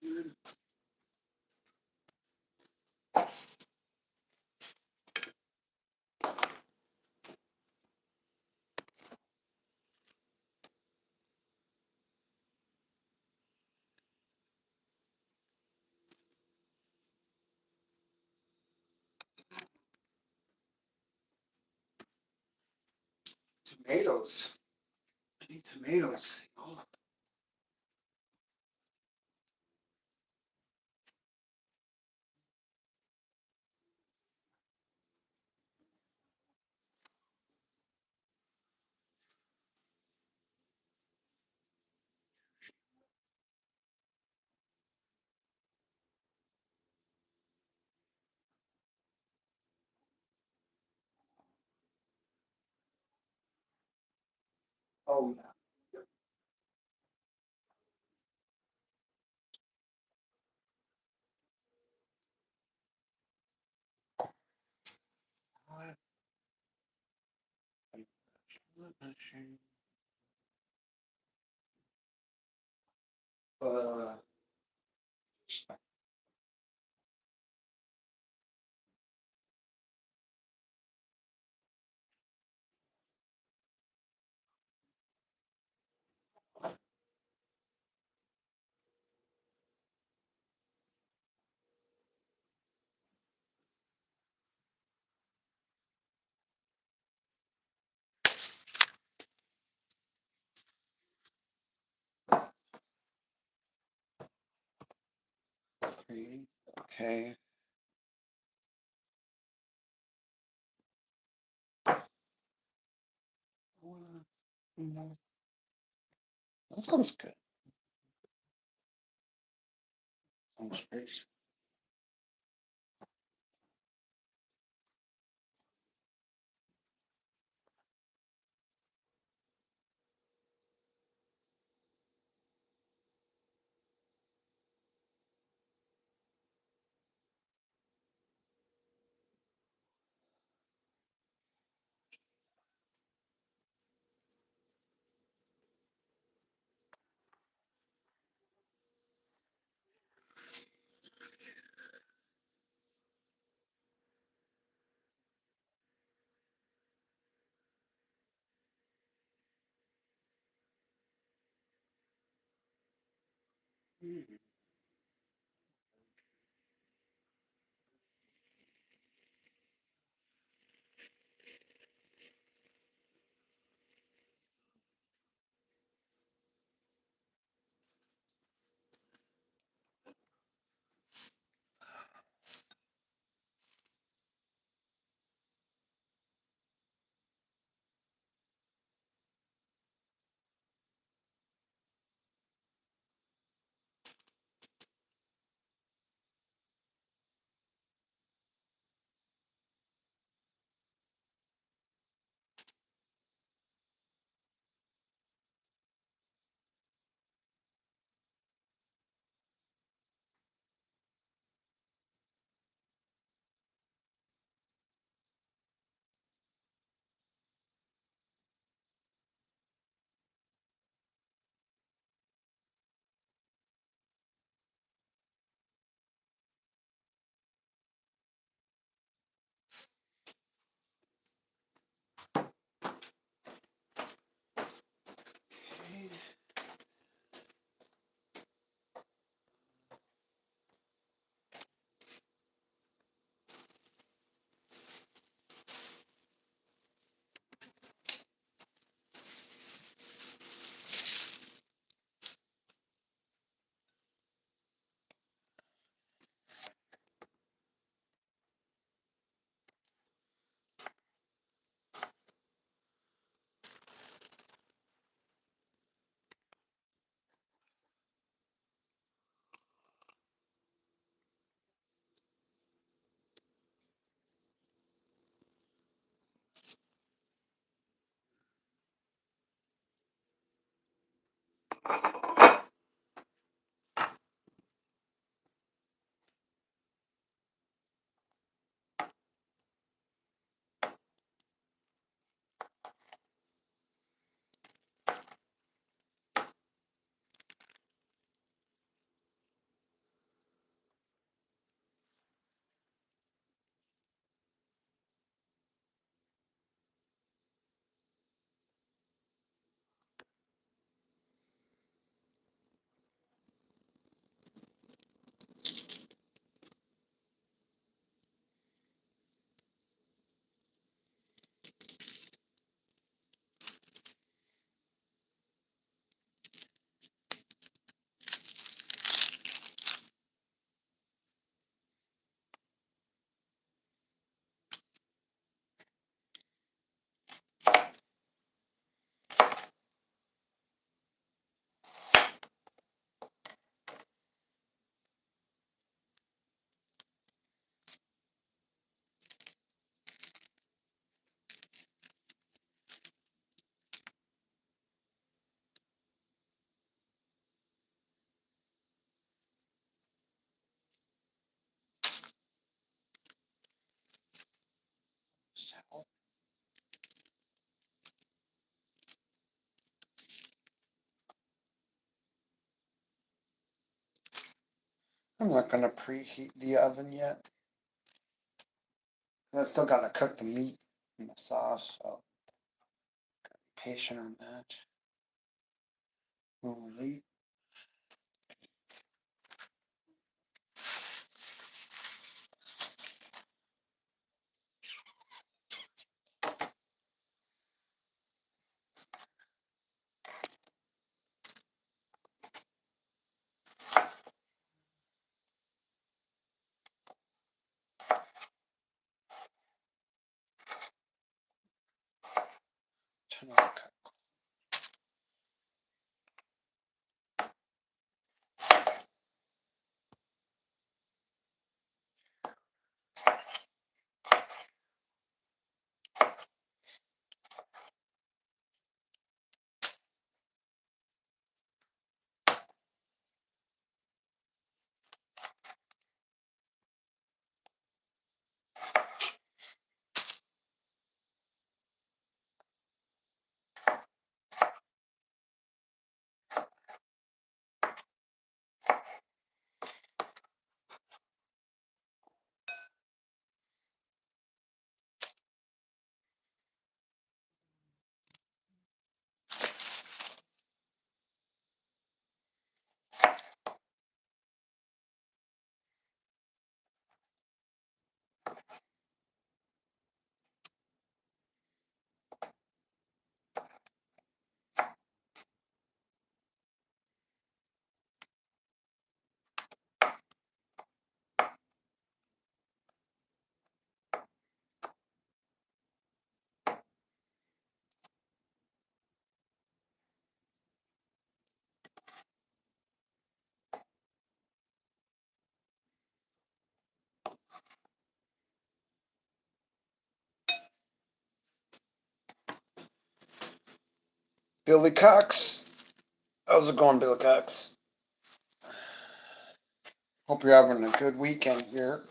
Tomatoes. I need tomatoes. Oh. Oh, yeah. Uh, three. Okay. That sounds good. Sounds great. I'm not gonna preheat the oven yet. I still gotta cook the meat and the sauce, so patient on that. Holy. Billy Cox. How's it going, Billy Cox? Hope you're having a good weekend here.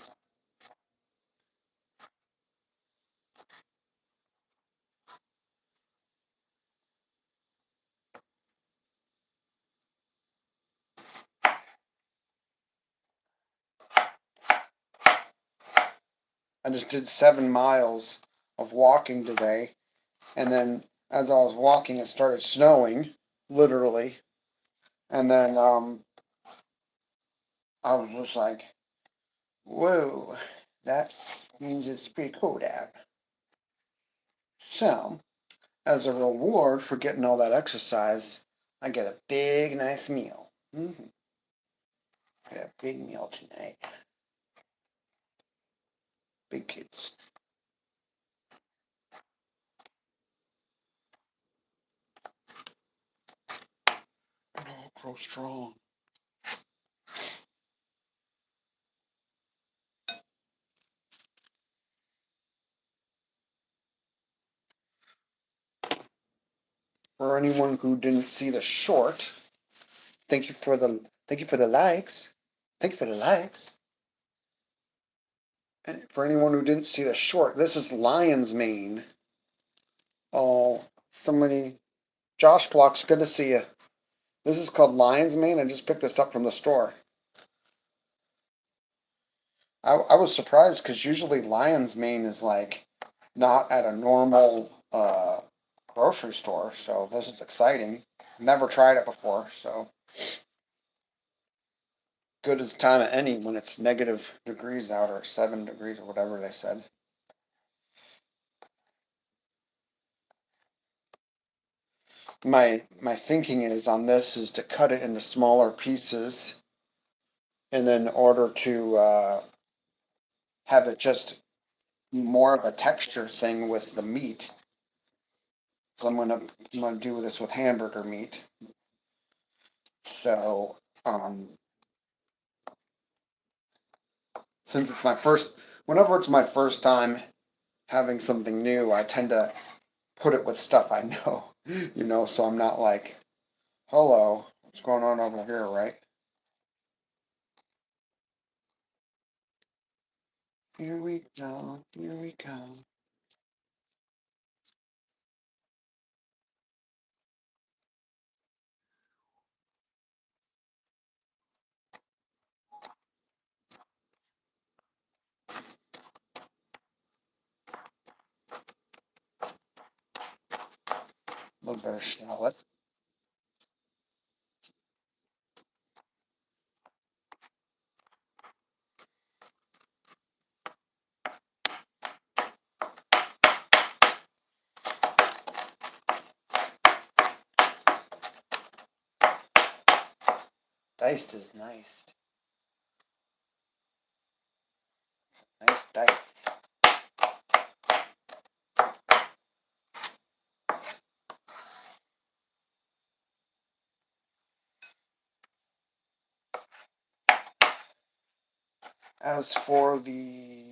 I just did 7 miles of walking today, and then as I was walking, it started snowing, literally. And then I was just like, "Whoa, that means it's pretty cold out." So, as a reward for getting all that exercise, I get a big, nice meal. Got a big meal tonight. Big kids. Oh, grow strong. For anyone who didn't see the short, thank you for the likes. Thank you for the likes. And for anyone who didn't see the short, this is lion's mane. Oh, somebody, Josh Blocks, good to see you. This is called lion's mane. I just picked this up from the store. I was surprised because usually lion's mane is like not at a normal grocery store, so this is exciting. Never tried it before, so good as time at any when it's negative degrees out or 7 degrees or whatever they said. My thinking is on this is to cut it into smaller pieces, and then in order to have it just more of a texture thing with the meat. So I'm gonna do this with hamburger meat. So since it's my first, whenever it's my first time having something new, I tend to put it with stuff I know, so I'm not like, hello, what's going on over here, right? Here we go, here we go. little bit of shallot. Diced is nice. Nice dice. As for the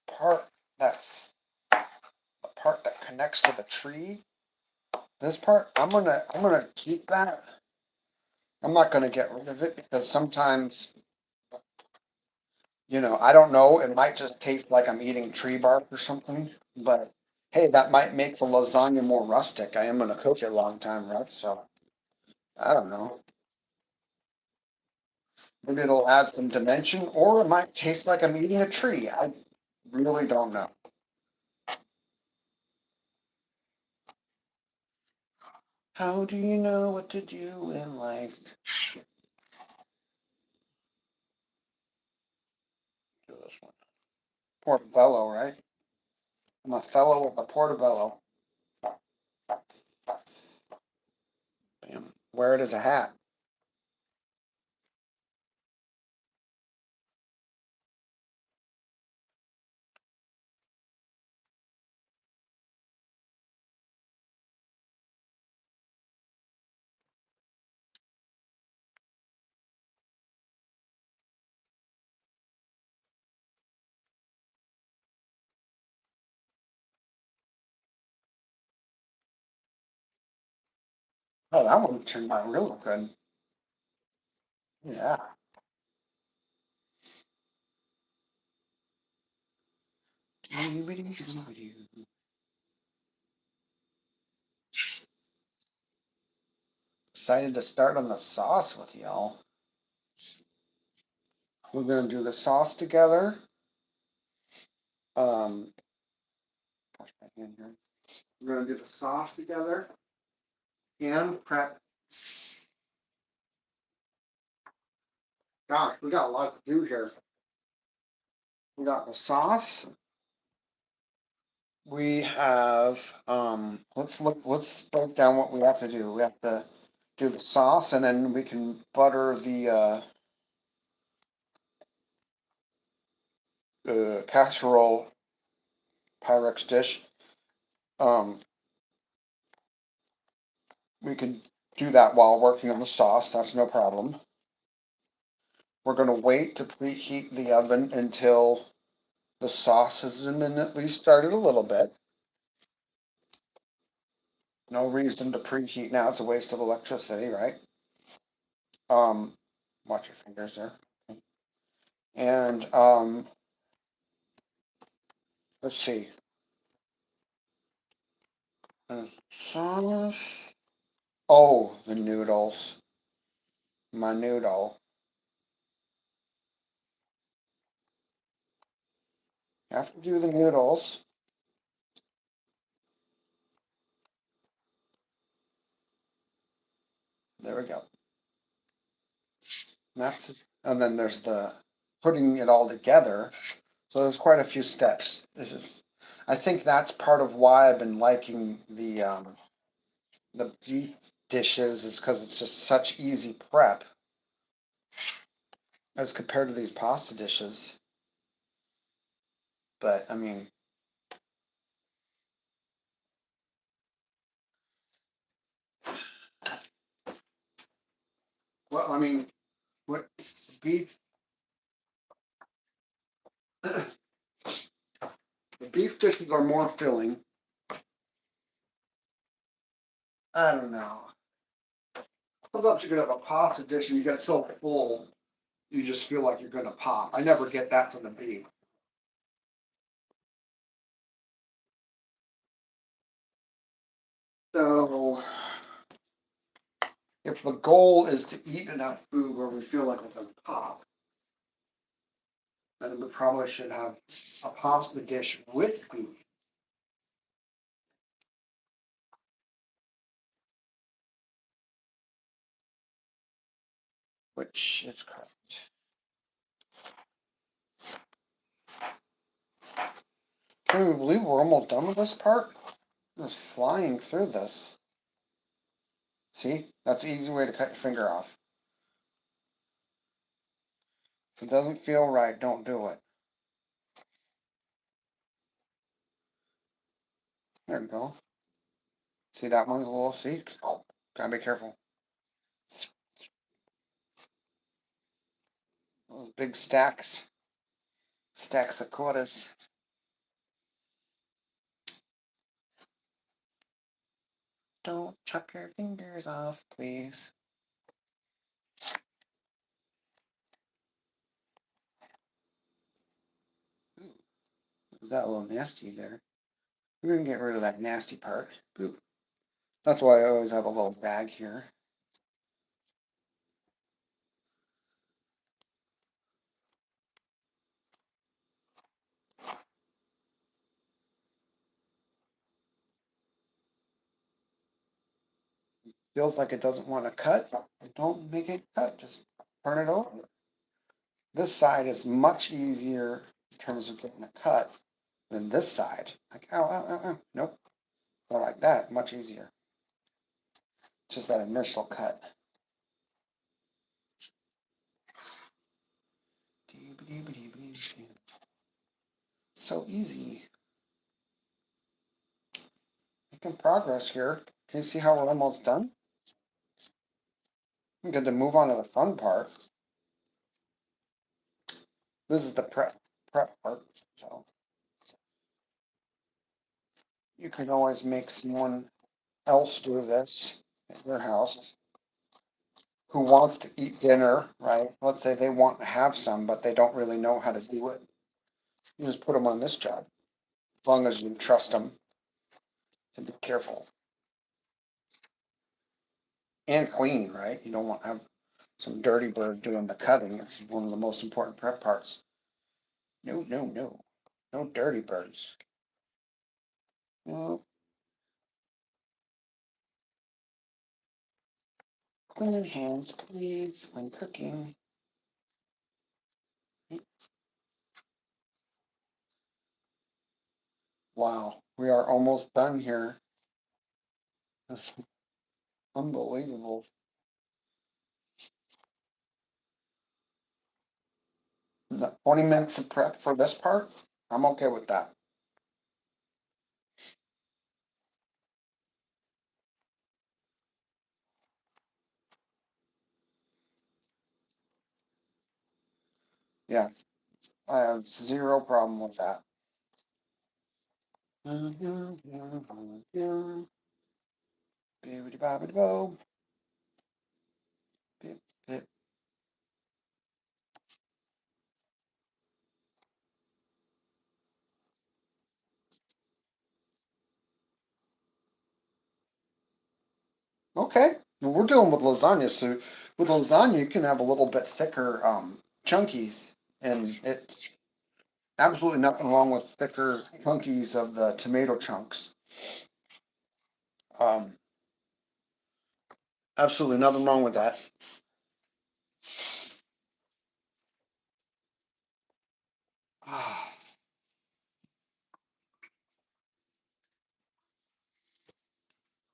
part that's the part that connects to the tree, this part I'm gonna keep that. I'm not gonna get rid of it because sometimes, I don't know, it might just taste like I'm eating tree bark or something. But hey, that might make the lasagna more rustic. I am gonna cook it a long time, right? So I don't know. Maybe it'll add some dimension, or it might taste like I'm eating a tree. I really don't know. How do you know what to do in life? Do this one. Portobello, right? I'm a fellow of the Portobello. Bam. Wear it as a hat. Oh, that one turned out real good. Yeah. Excited to start on the sauce with y'all. We're gonna do the sauce together. Um, where's my hand here? We're gonna do the sauce together and prep. Gosh, we got a lot to do here. We got the sauce. We have let's break down what we have to do. We have to do the sauce and then we can butter the casserole Pyrex dish. Um, we can do that while working on the sauce. That's no problem. We're going to wait to preheat the oven until the sauce has been at least started a little bit. No reason to preheat now. It's a waste of electricity, right? Um, watch your fingers there. And let's see. Sauce. Oh, the noodles. My noodle. Have to do the noodles. There we go. And then there's the putting it all together. So there's quite a few steps. I think that's part of why I've been liking the beef dishes is because it's just such easy prep as compared to these pasta dishes. But I mean, well, I mean, what beef? The beef dishes are more filling. I don't know. Sometimes you could have a pasta dish and you get so full, you just feel like you're gonna pop. I never get that from the beef. So if the goal is to eat enough food where we feel like we're gonna pop, then we probably should have a pasta dish with beef. which is correct. Can we believe we're almost done with this part? Just flying through this. See, that's an easy way to cut your finger off. If it doesn't feel right, don't do it. There we go. See, that one's a little, see? Oh, gotta be careful. Those big stacks of quarters. Don't chop your fingers off, please. Ooh, that a little nasty there. We're gonna get rid of that nasty part. Boop. That's why I always have a little bag here. Feels like it doesn't want to cut. Don't make it cut. Just turn it over. This side is much easier in terms of getting a cut than this side. Like, ow, ow, ow, ow. Nope. Not like that. Much easier. Just that initial cut. So easy. Making progress here. Can you see how we're almost done? I'm good to move on to the fun part. This is the prep part. So you can always make someone else do this at your house who wants to eat dinner, right? Let's say they want to have some, but they don't really know how to do it. You just put them on this job, as long as you trust them to be careful and clean, right? You don't want to have some dirty bird doing the cutting. It's one of the most important prep parts. No, no, no. No dirty birds. No. Clean hands, please, when cooking. Wow, we are almost done here. That's unbelievable. 20 minutes of prep for this part? I'm okay with that. Yeah, I have zero problem with that. Bibbidi-bobbidi-bo. Bip, bip. Okay, well, we're dealing with lasagna, so with lasagna you can have a little bit thicker chunkies, and it's absolutely nothing wrong with thicker chunkies of the tomato chunks. Um, Absolutely nothing wrong with that.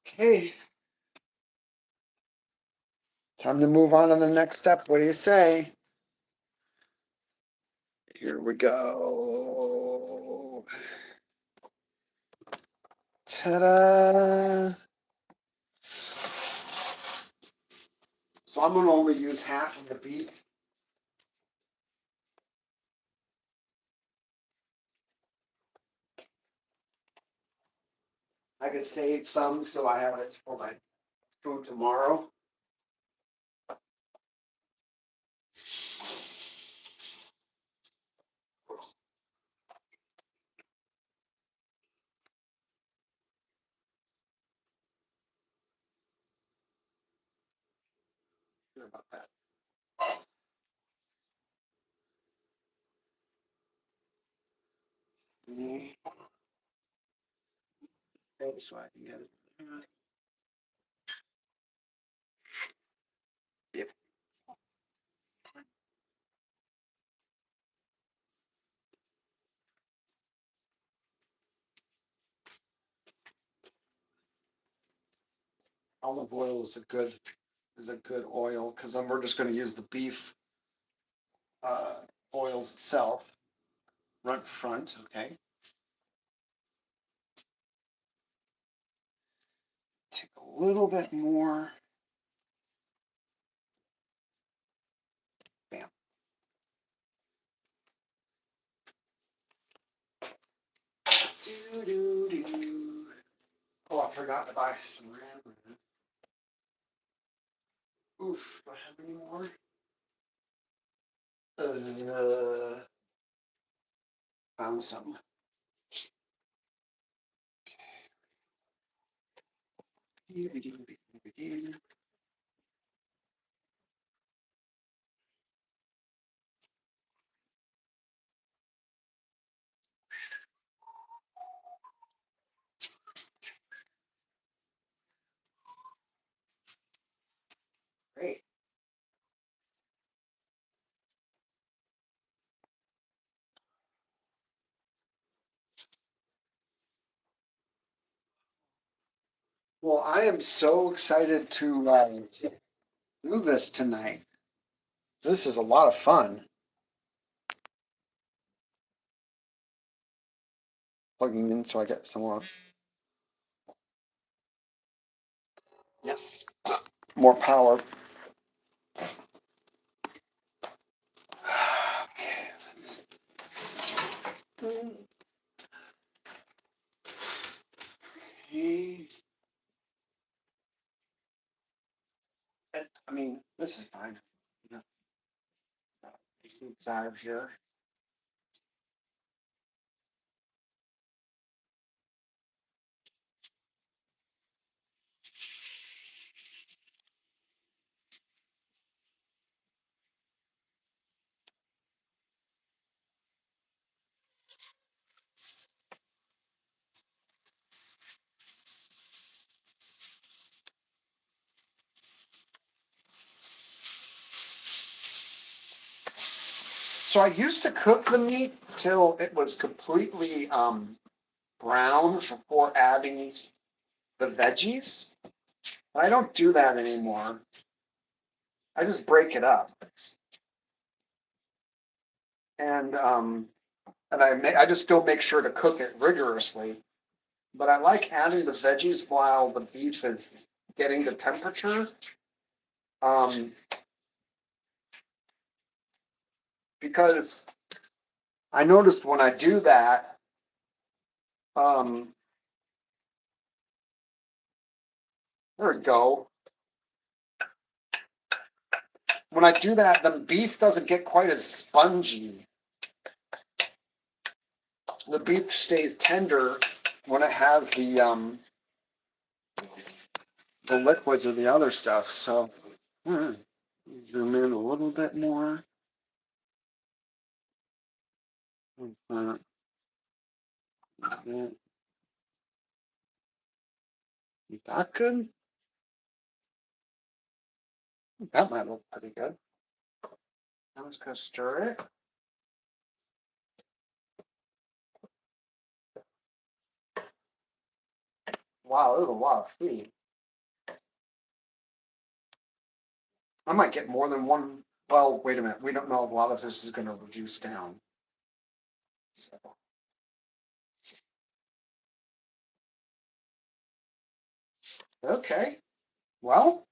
Okay, time to move on to the next step. What do you say? Here we go. Ta-da! So I'm going to only use half of the beef. I could save some so I have it for my food tomorrow. Sure about that. Okay, so I can get it. Yep. olive oil is a good oil because then we're just going to use the beef oils itself. Front, okay. Take a little bit more. Bam. Oh, I forgot to buy some ram. Oof, do I have any more? Found some. Great. Well, I am so excited to do this tonight. This is a lot of fun. Plugging in so I get some more. Yes. More power. Okay. I mean, this is fine. You know, it's out of here. So I used to cook the meat till it was completely brown before adding the veggies. I don't do that anymore. I just break it up, and I just still make sure to cook it rigorously. But I like adding the veggies while the beef is getting the temperature, um, because I noticed when I do that, um, there we go. When I do that, the beef doesn't get quite as spongy. The beef stays tender when it has the liquids of the other stuff. So zoom in a little bit more. That good? That might look pretty good. I'm just gonna stir it. Wow, there's a lot of food. I might get more than one. Well, wait a minute. We don't know if a lot of this is going to reduce down. So. Okay. Well.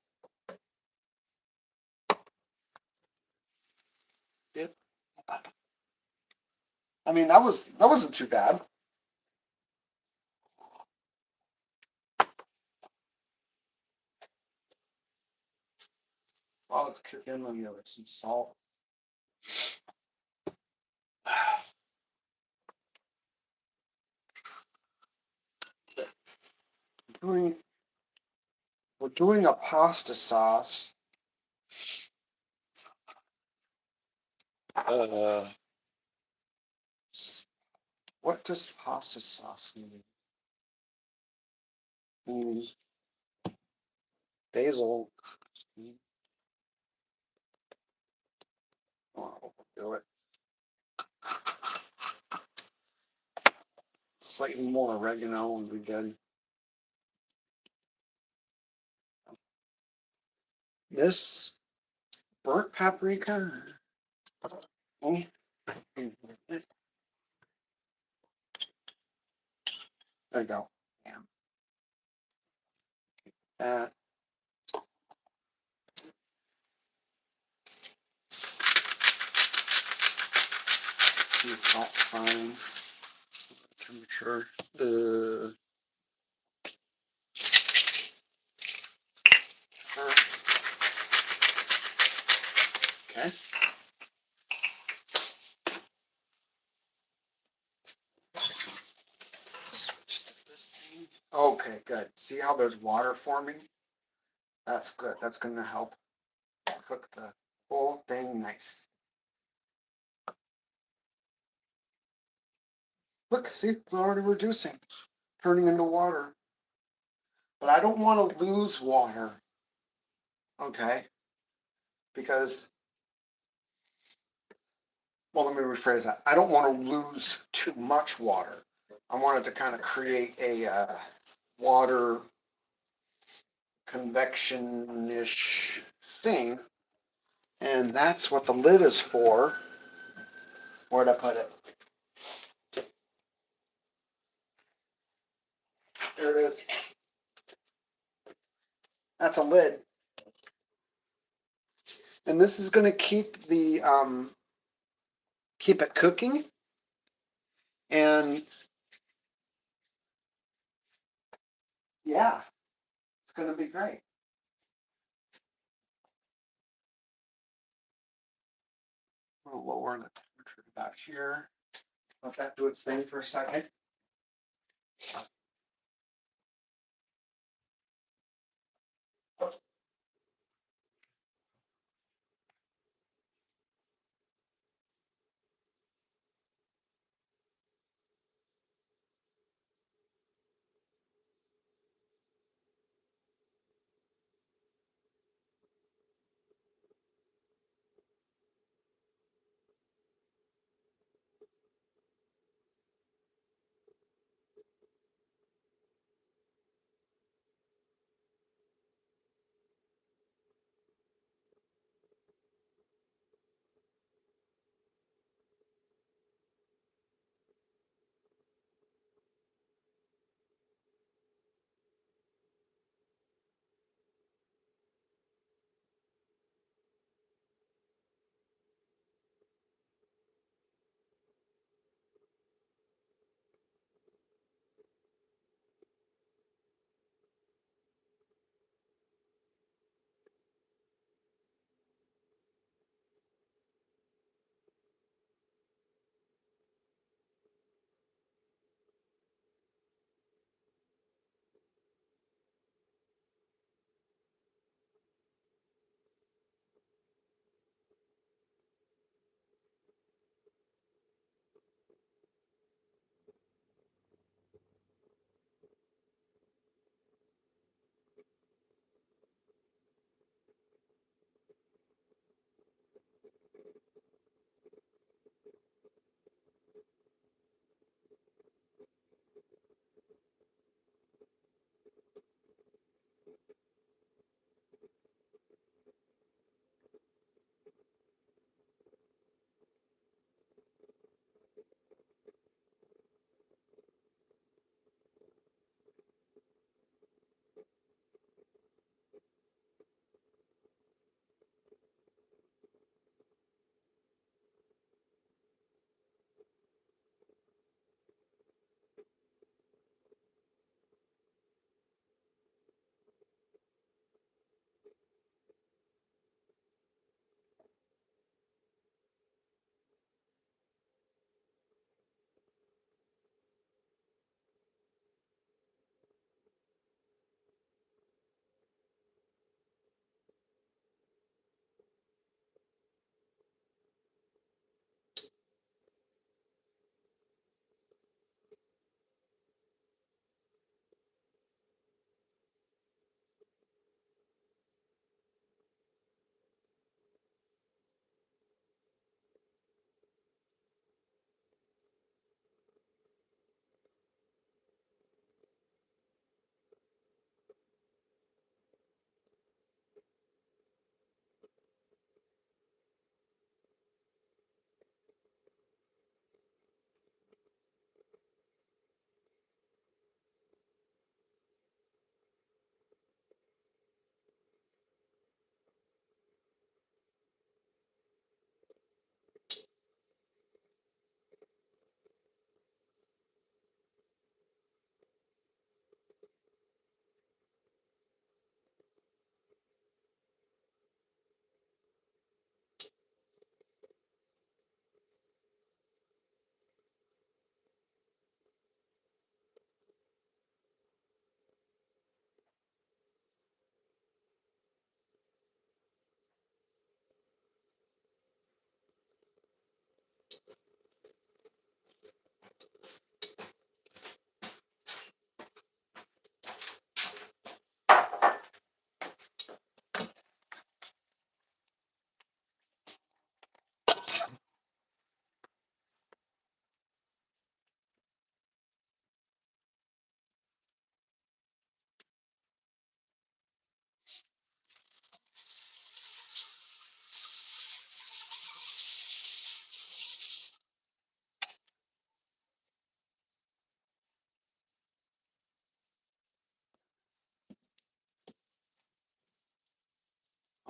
It, I mean, that wasn't too bad. Well, let's cook in on the other some salt. We're doing a pasta sauce. What does pasta sauce mean? Basil. Oh, do it. Slightly more oregano would be good. This burnt paprika. Oh, there you go. Damn. That. That's fine. Temperature. Okay. Switch to this thing. Okay, good. See how there's water forming? That's good. That's going to help cook the whole thing nice. Look, see, it's already reducing, turning into water. But I don't want to lose water, okay? Because, well, let me rephrase that. I don't want to lose too much water. I wanted to kind of create a water convection-ish thing. And that's what the lid is for. Where'd I put it? There it is. That's a lid. And this is going to keep the keep it cooking. And yeah, it's going to be great. We'll lower the temperature about here. Let that do its thing for a second.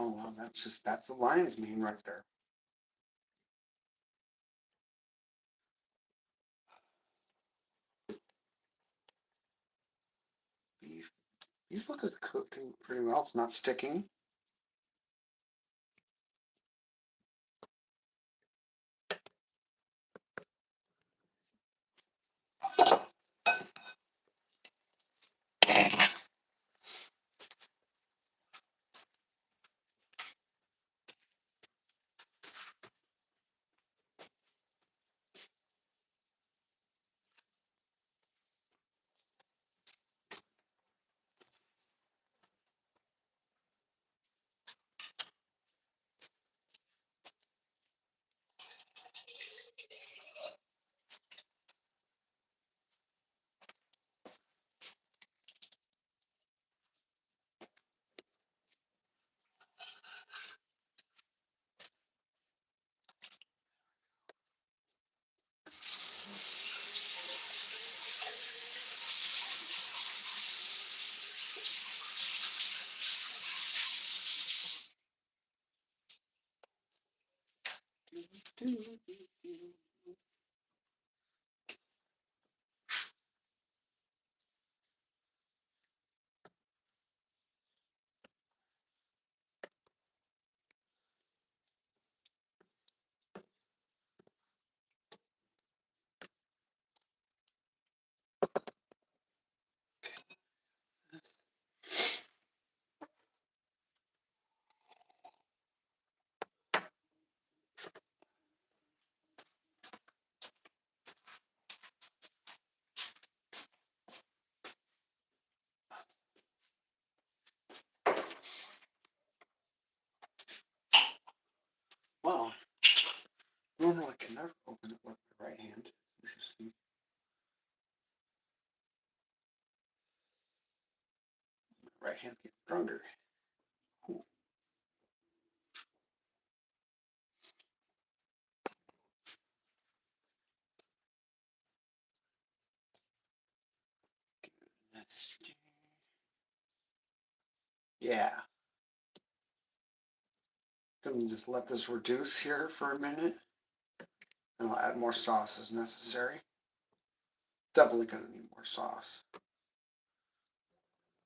Oh, wow, that's the lion's mane right there. Beef. Beef look like cooking pretty well. It's not sticking. Well, normally I can never open it with my right hand. Interesting. My right hand gets stronger. Cool. Yeah. Gonna just let this reduce here for a minute, and I'll add more sauce as necessary. Definitely gonna need more sauce.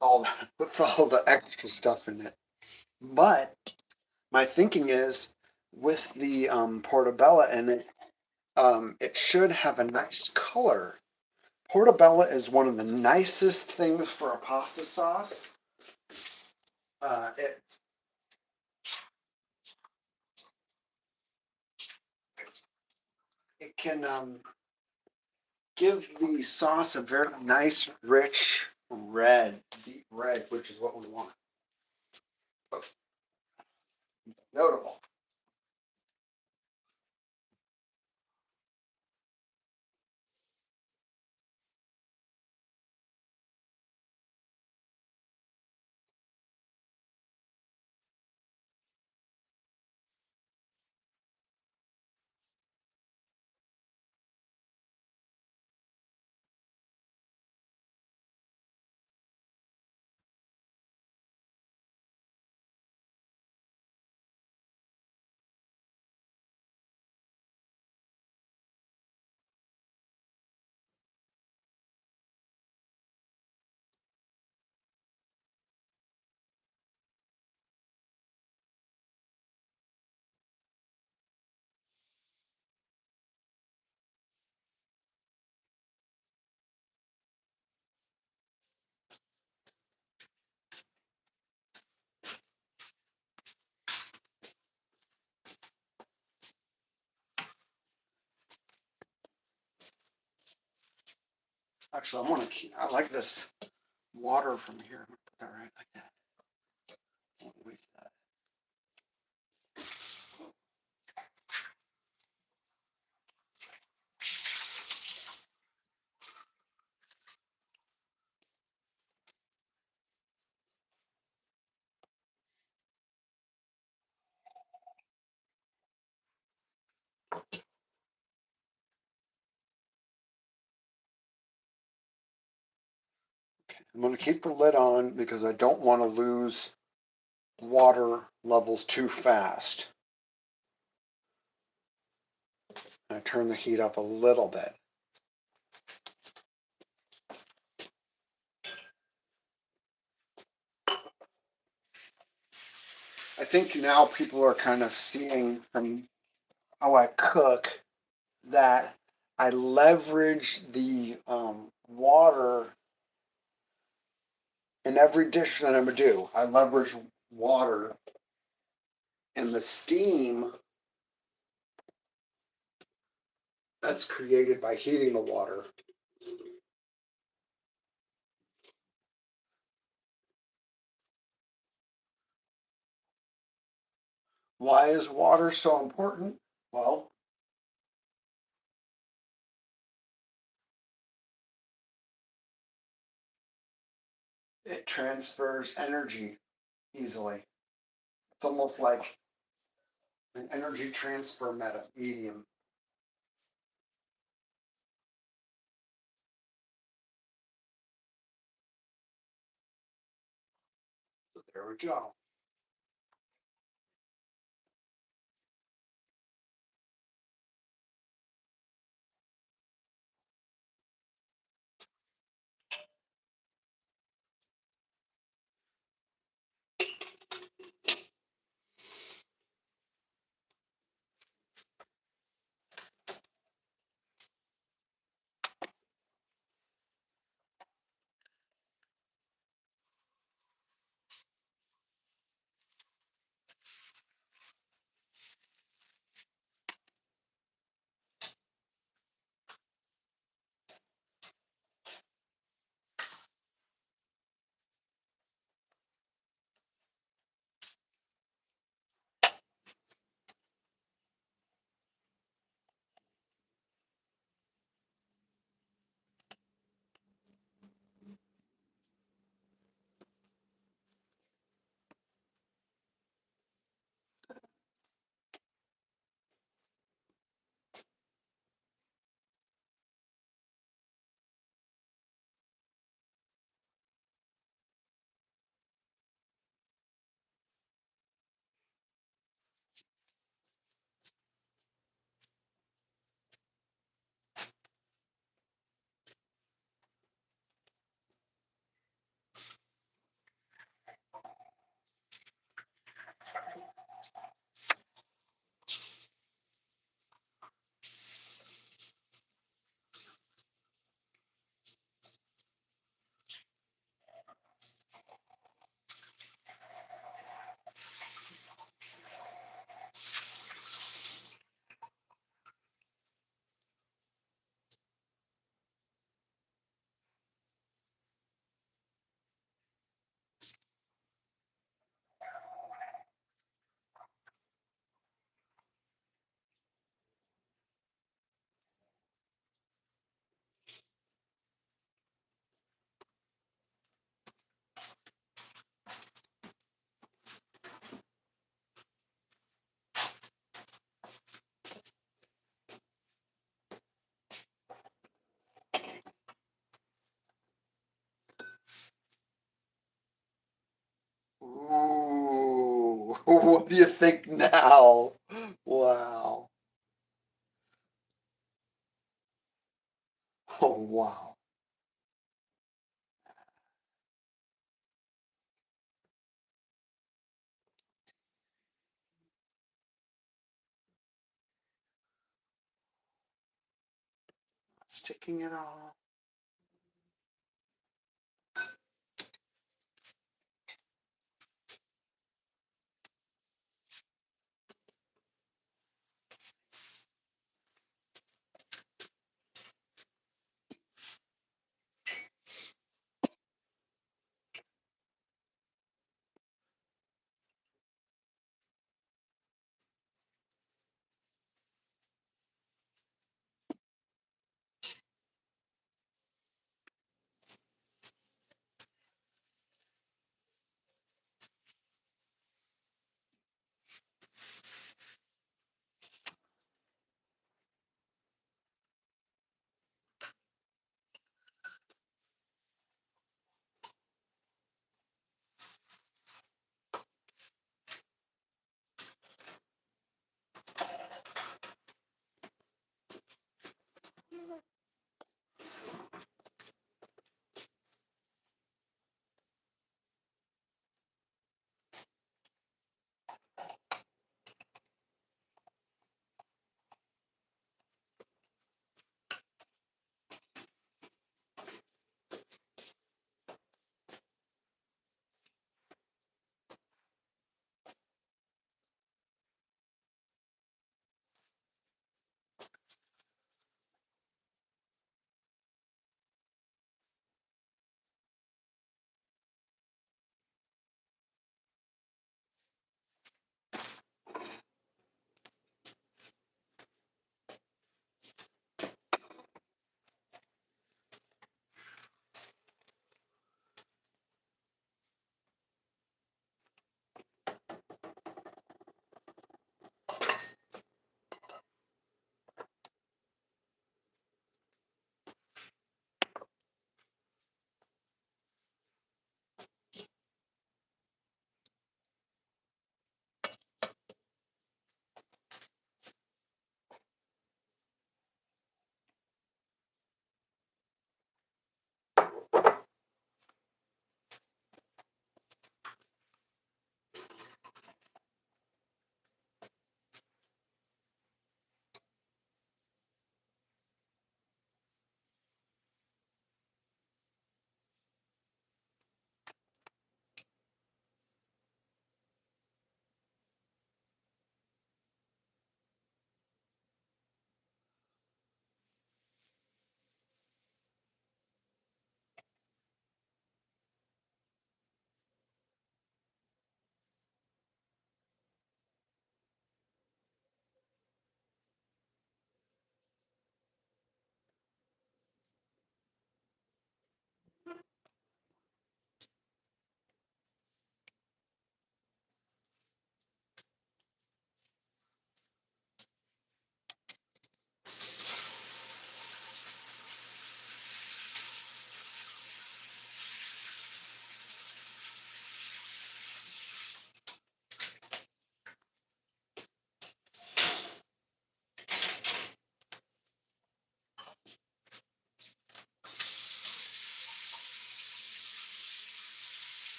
All with all the extra stuff in it. But my thinking is, with the portobello in it, it should have a nice color. Portobello is one of the nicest things for a pasta sauce. It it can give the sauce a very nice, rich red, deep red, which is what we want. Notable. Actually, I want to keep. I like this water from here. I'm gonna put that right like that. I won't waste that. I'm going to keep the lid on because I don't want to lose water levels too fast. I turn the heat up a little bit. I think now people are kind of seeing from how I cook that I leverage the water in every dish that I'm gonna do. I leverage water and the steam that's created by heating the water. Why is water so important? Well, it transfers energy easily. It's almost like an energy transfer medium. So there we go. Ooh, what do you think now? Wow. Oh, wow. Sticking it all.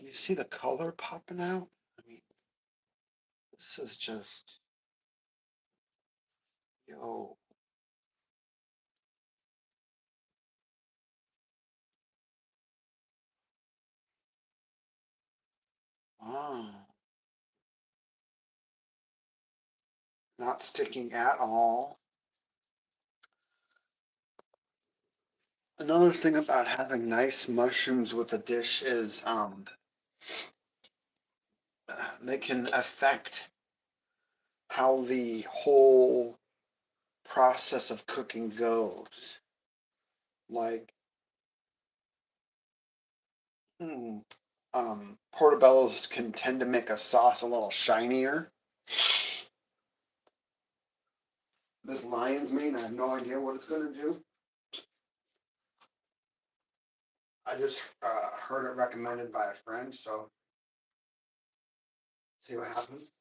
Can you see the color popping out? I mean, this is just, yo. Wow. Not sticking at all. Another thing about having nice mushrooms with a dish is they can affect how the whole process of cooking goes. Like, hmm, portobellos can tend to make a sauce a little shinier. This lion's mane, I have no idea what it's going to do. I just heard it recommended by a friend, so see what happens.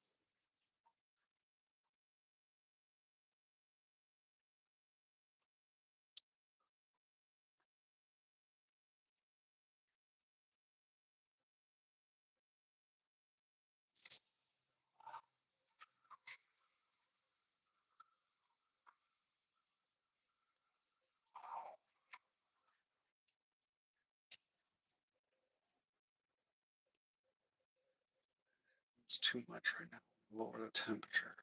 It's too much right now. Lower the temperature.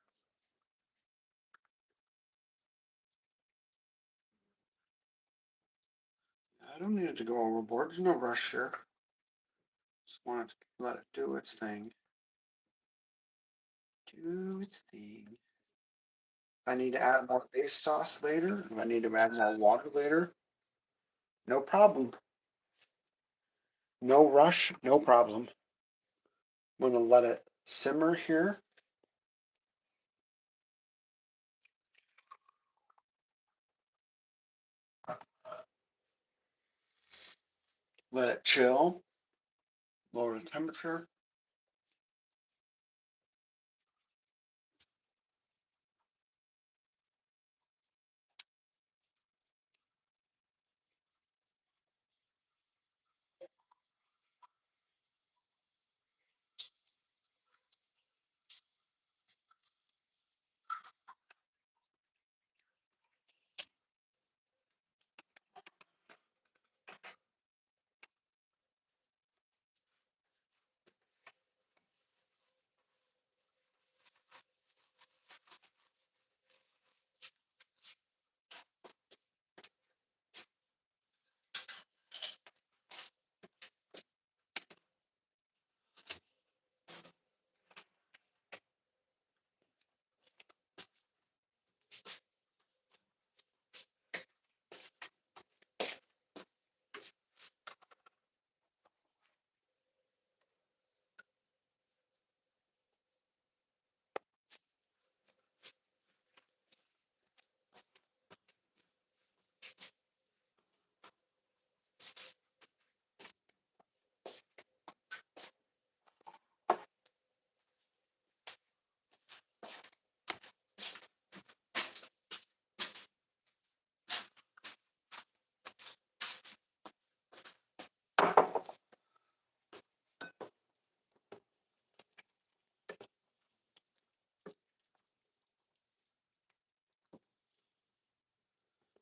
I don't need it to go overboard. There's no rush here. Just want to let it do its thing. Do its thing. If I need to add more base sauce later, if I need to add more water later, no problem. No rush, no problem. I'm going to let it simmer here. Let it chill. Lower the temperature.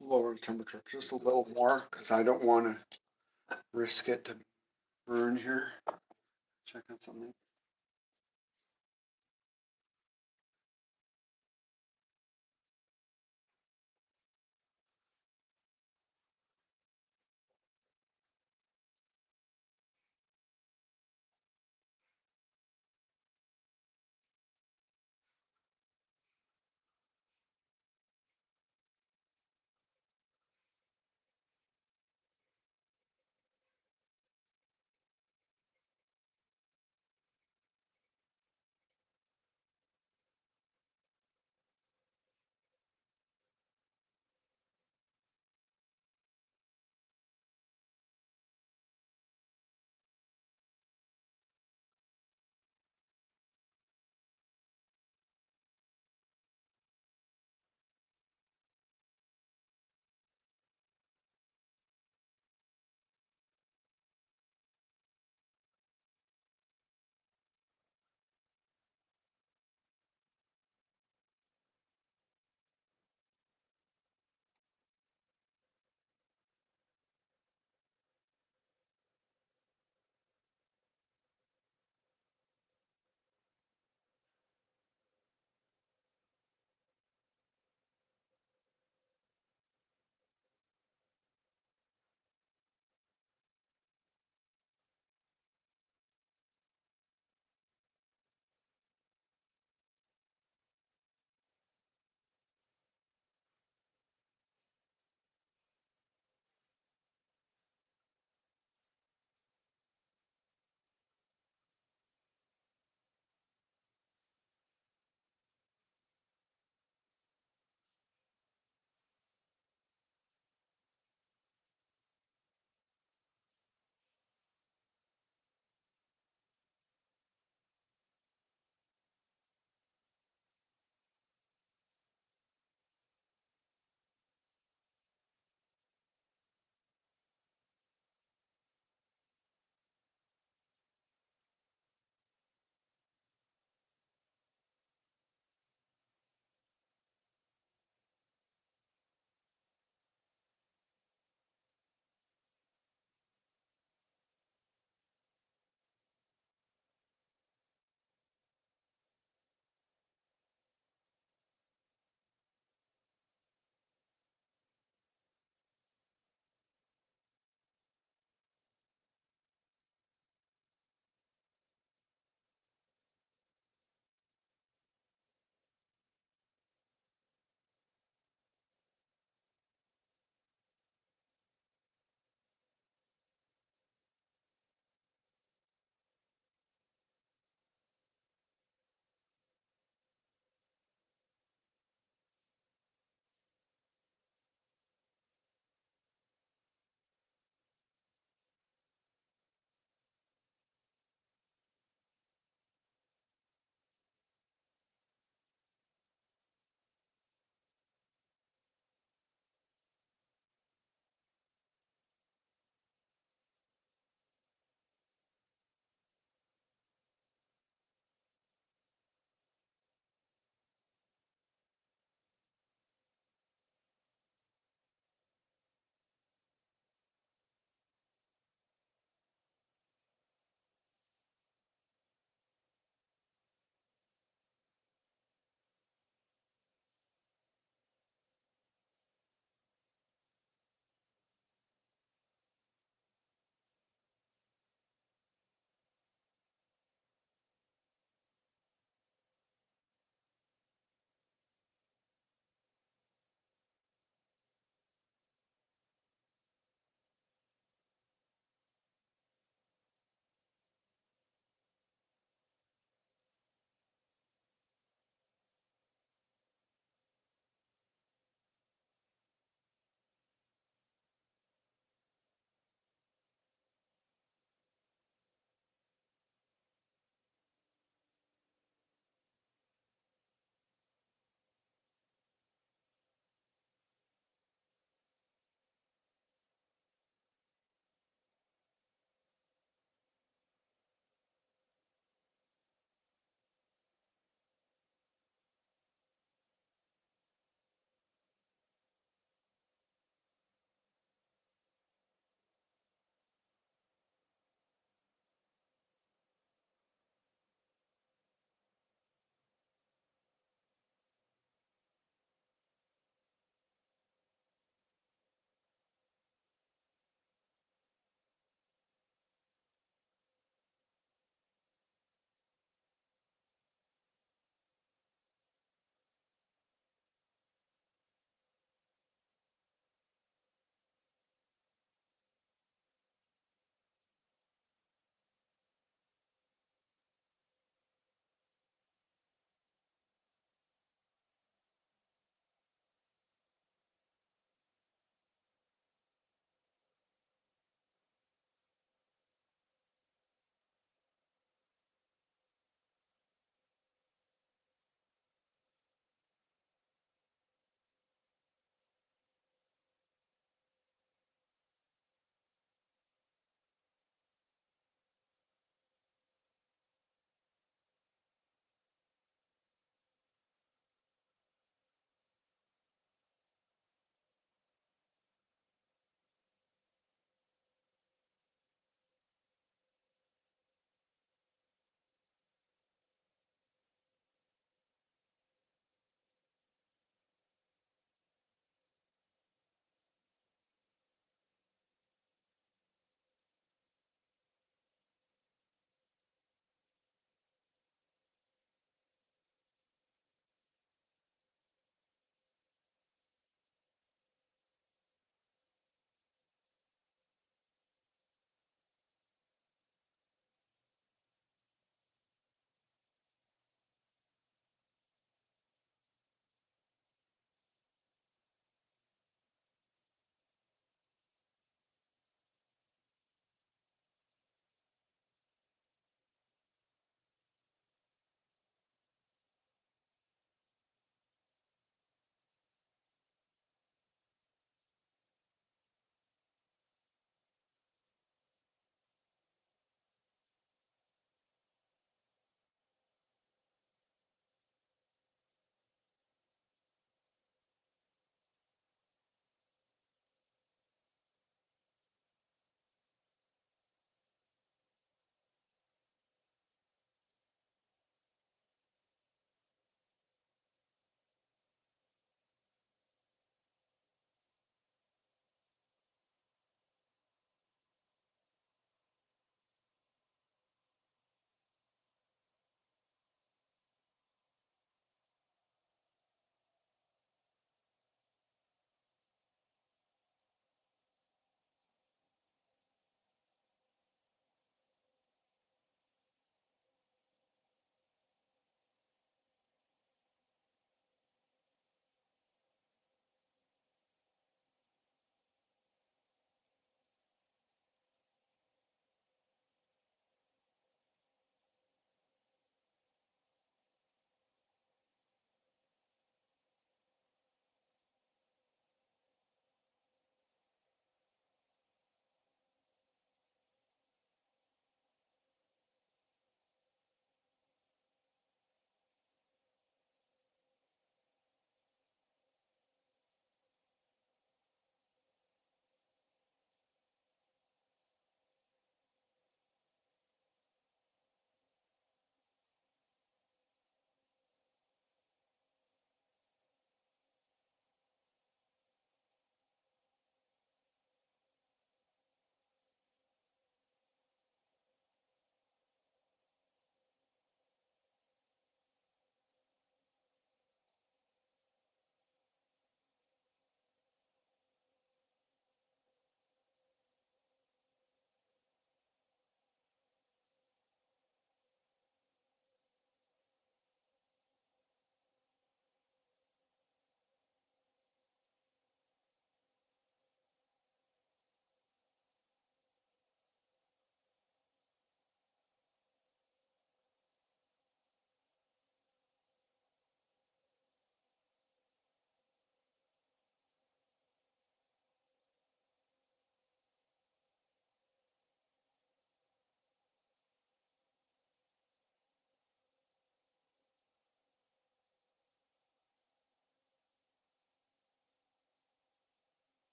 Lower the temperature just a little more because I don't want to risk it to burn here. Check out something.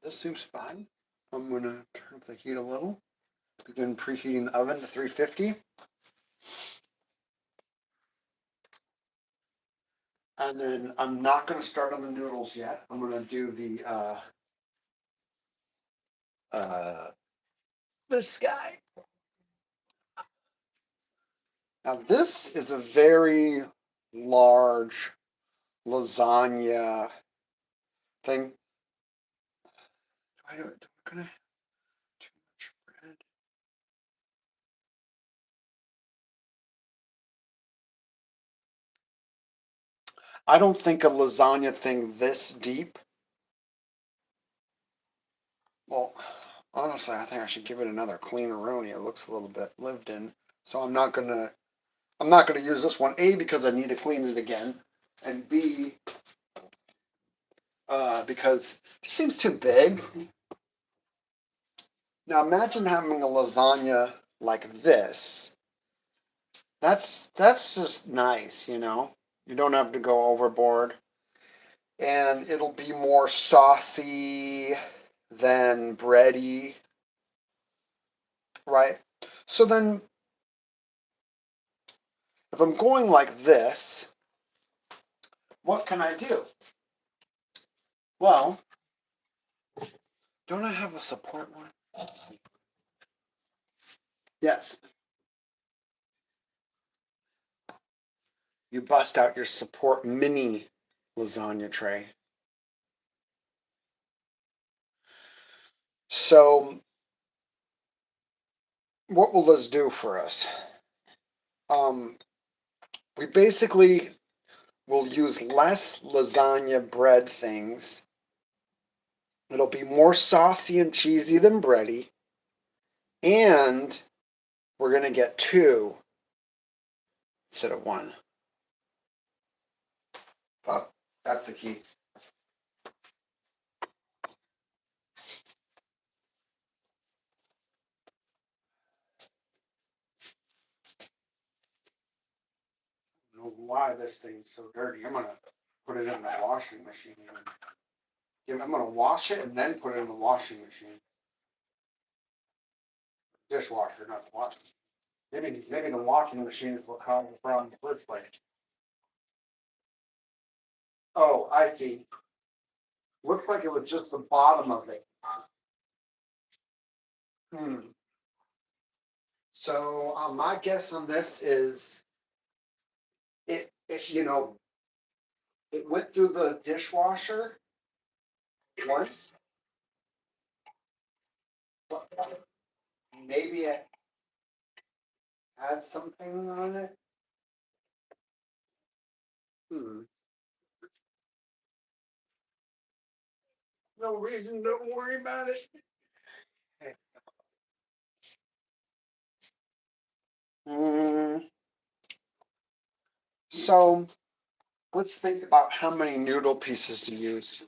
This seems fine. I'm gonna turn up the heat a little. Begin preheating the oven to 350. And then I'm not gonna start on the noodles yet. I'm gonna do the uh, this guy. Now this is a very large lasagna thing. Do I gonna too much bread? I don't think a lasagna thing this deep. Well, honestly, I think I should give it another cleaneroni. It looks a little bit lived in. So I'm not gonna use this one. A, because I need to clean it again, and B, because it seems too big. Now imagine having a lasagna like this. That's just nice, you know. You don't have to go overboard, and it'll be more saucy than bready, right? So then, if I'm going like this, what can I do? Well, don't I have a support one? Yes. You bust out your support mini lasagna tray. So, what will this do for us? Um, we basically will use less lasagna bread things. It'll be more saucy and cheesy than bready. And we're going to get two instead of one. Oh, that's the key. I don't know why this thing's so dirty. I'm going to put it in the washing machine. I'm going to wash it and then put it in the washing machine. Dishwasher, not the washing. Maybe the washing machine is what caused the problem in the first place. Oh, I see. Looks like it was just the bottom of it. Hmm. So my guess on this is it it went through the dishwasher once, but maybe it had something on it. Hmm. No reason, don't worry about it. Mm, so let's think about how many noodle pieces to use.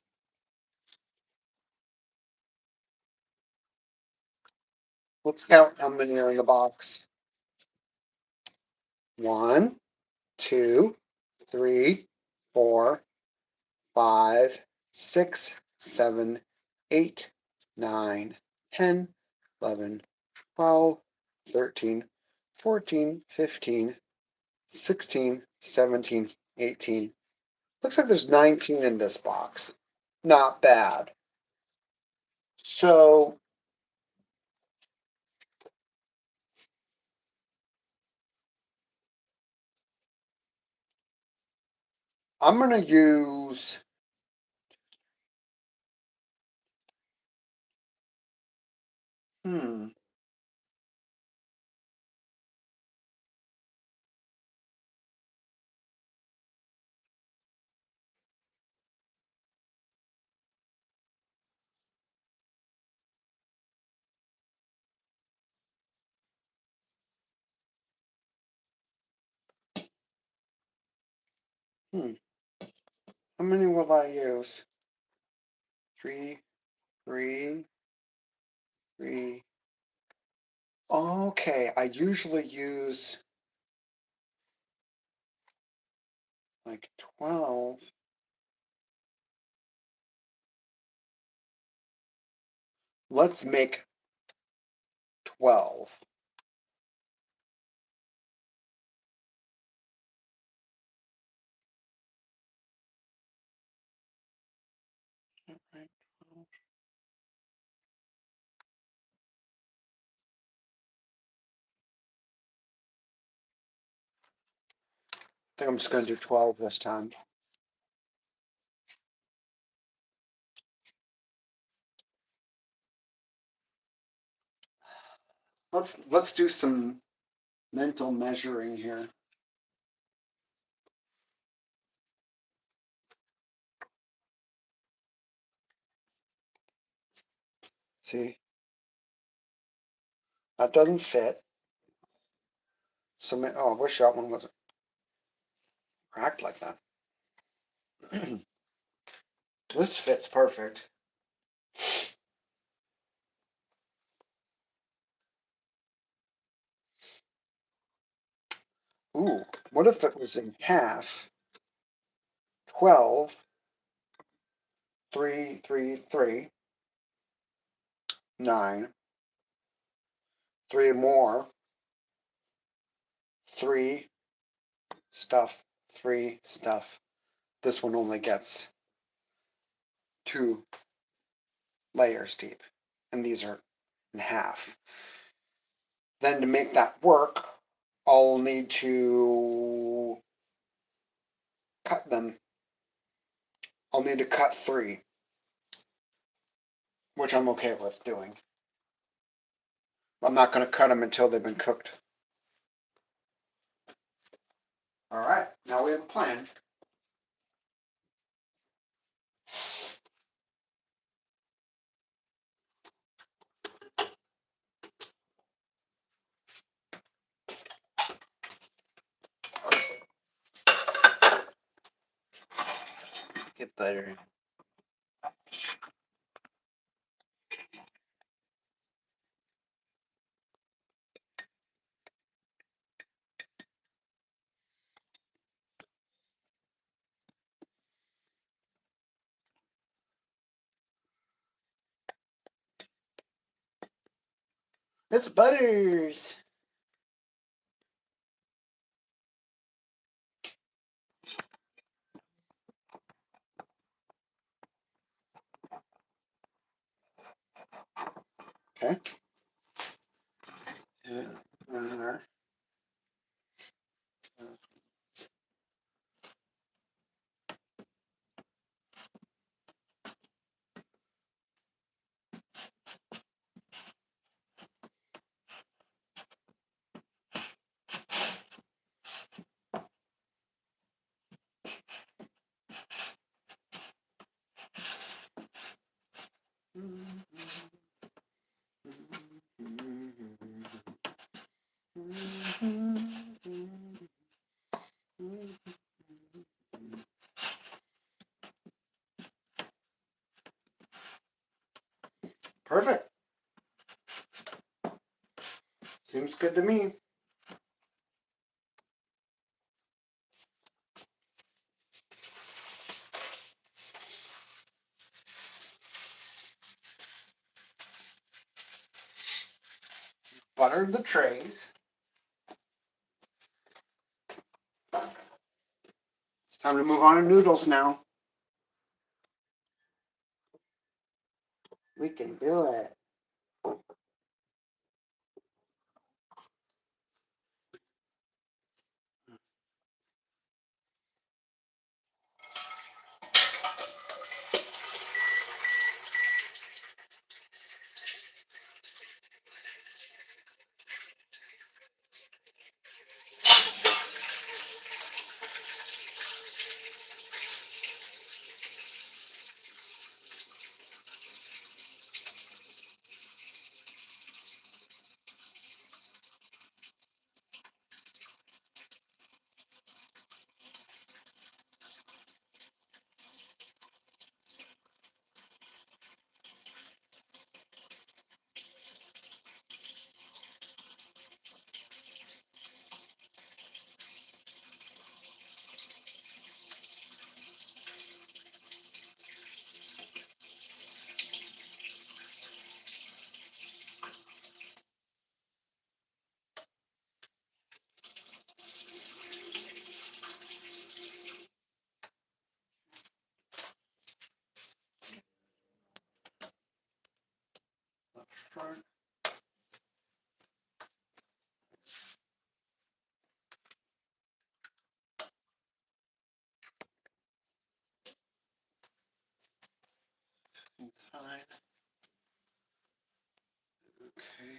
Let's count how many are in the box. 1, 2, 3, 4, 5, 6, 7, 8, 9, 10, 11, 12, 13, 14, 15, 16, 17, 18. Looks like there's 19 in this box. Not bad. So I'm going to use, hmm, hmm. How many will I use? 3, 3, 3. Okay, I usually use like 12. Let's make 12. I think I'm just going to do 12 this time. Let's do some mental measuring here. See, that doesn't fit. So, oh, I wish that one wasn't cracked like that. This fits perfect. Ooh, what if it was in half? 12, 3, 3, 3, 9, 3 more, 3, stuff, 3, stuff. This one only gets 2 layers deep, and these are in half. Then to make that work, I'll need to cut them. I'll need to cut 3, which I'm okay with doing. I'm not going to cut them until they've been cooked. All right, now we have a plan. Get butter. It's Butters. Okay. Yeah. Perfect. Seems good to me. Buttered the trays. It's time to move on to noodles now. We can do it. front. Fine. Okay.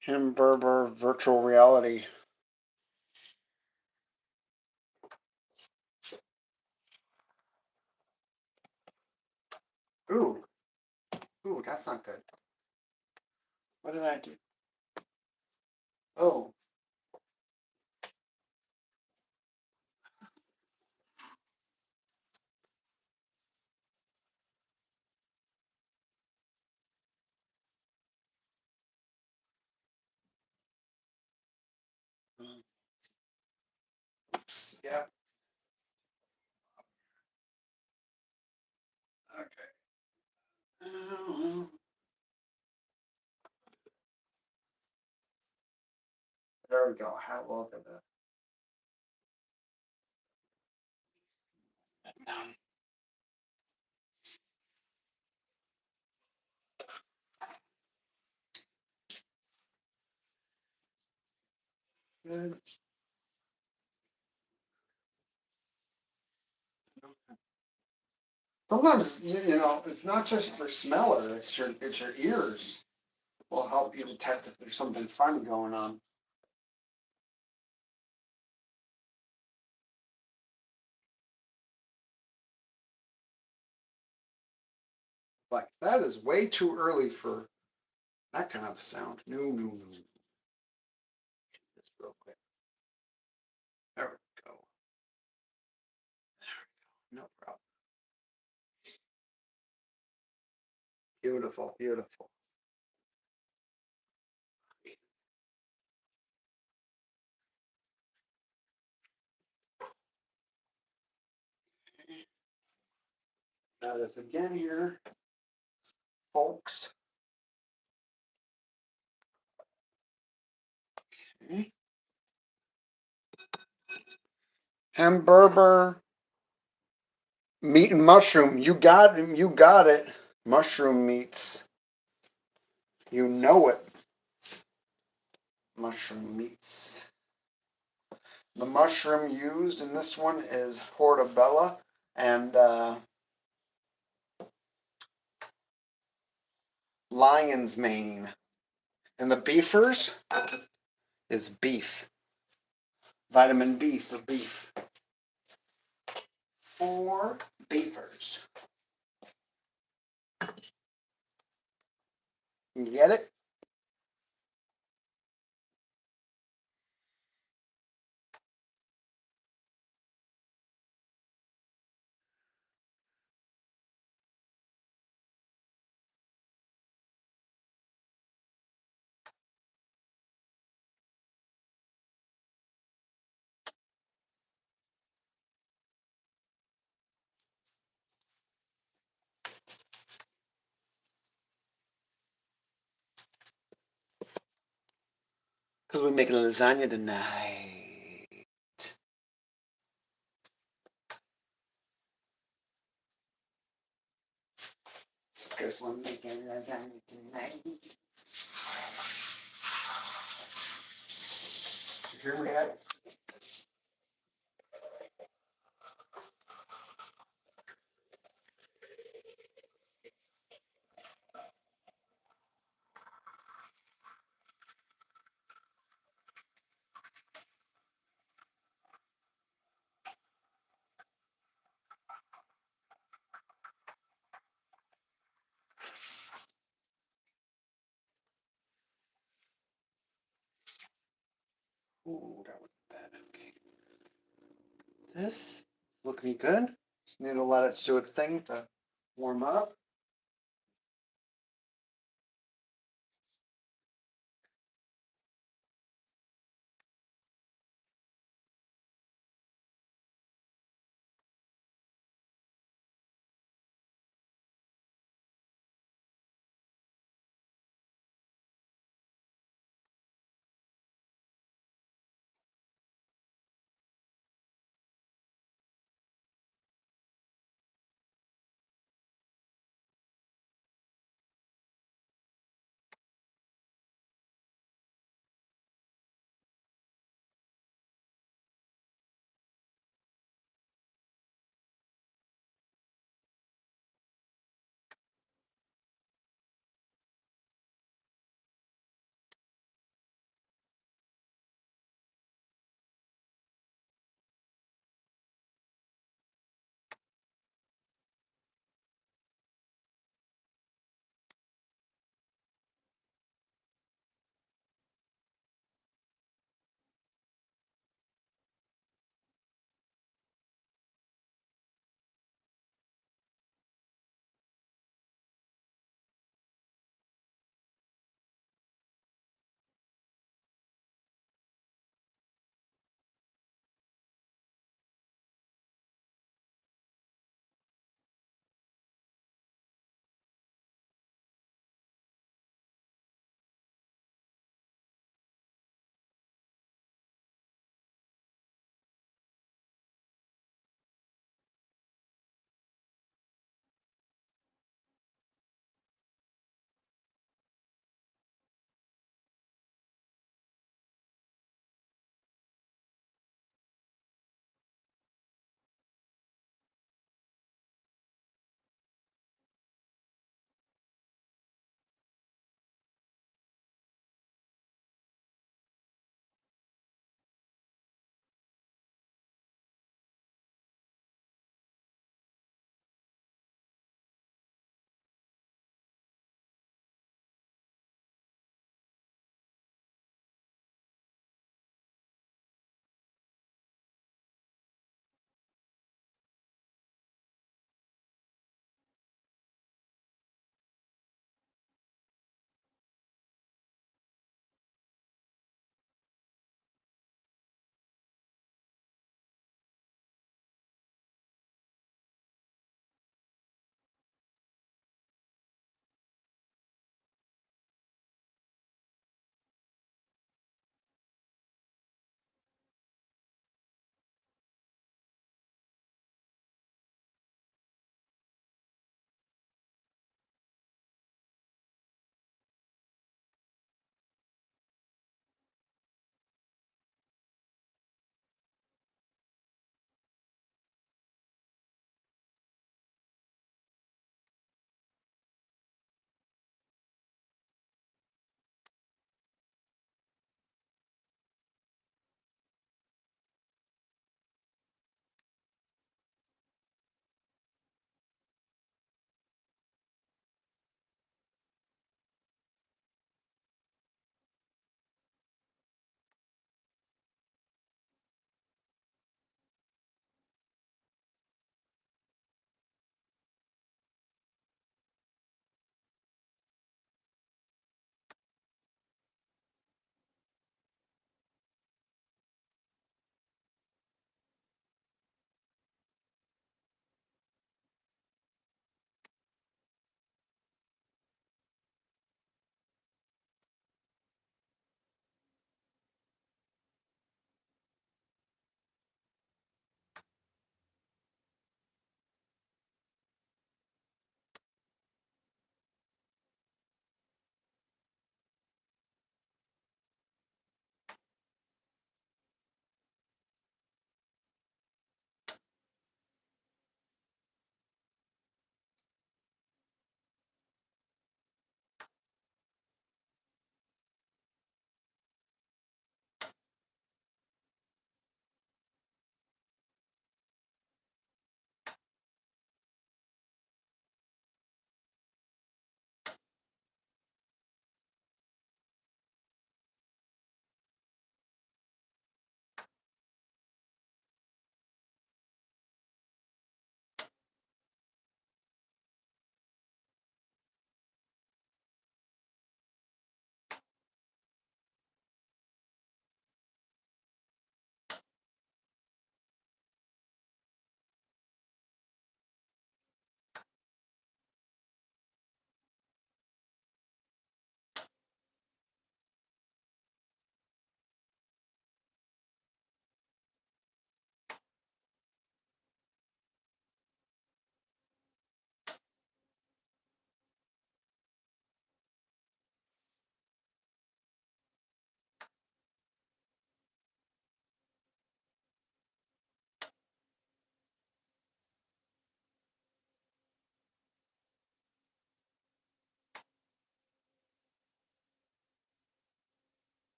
Hamburger virtual reality. Ooh, ooh, that's not good. What did I do? Oh. Oops. Yeah. Okay. There we go. Have a look at that. Good. Sometimes you know it's not just your smeller; it's your ears will help you detect if there's something funny going on. Like that is way too early for that kind of sound. No, no, no. Just real quick. There we go. No problem. Beautiful, beautiful. Now this again here, folks. Okay. Hamburger, meat and mushroom. You got it. You got it. Mushroom meats. You know it. Mushroom meats. The mushroom used in this one is Portobello and lion's mane. And the beefers is beef. Vitamin B for beef. 4 beefers. You get it? Because we're making lasagna tonight. Because we're making lasagna tonight. You hear me? Ooh, that was bad. Okay. This looking good. Just need to let it do its thing to warm up.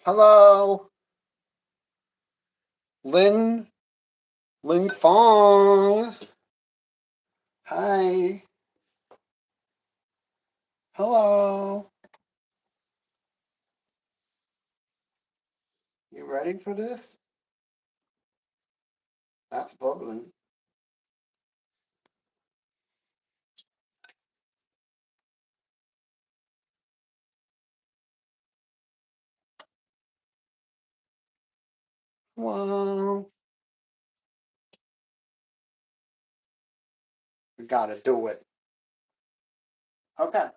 Hello, Lin Fong. Hi. Hello. You ready for this? That's bubbling. Wow. We gotta do it. Okay.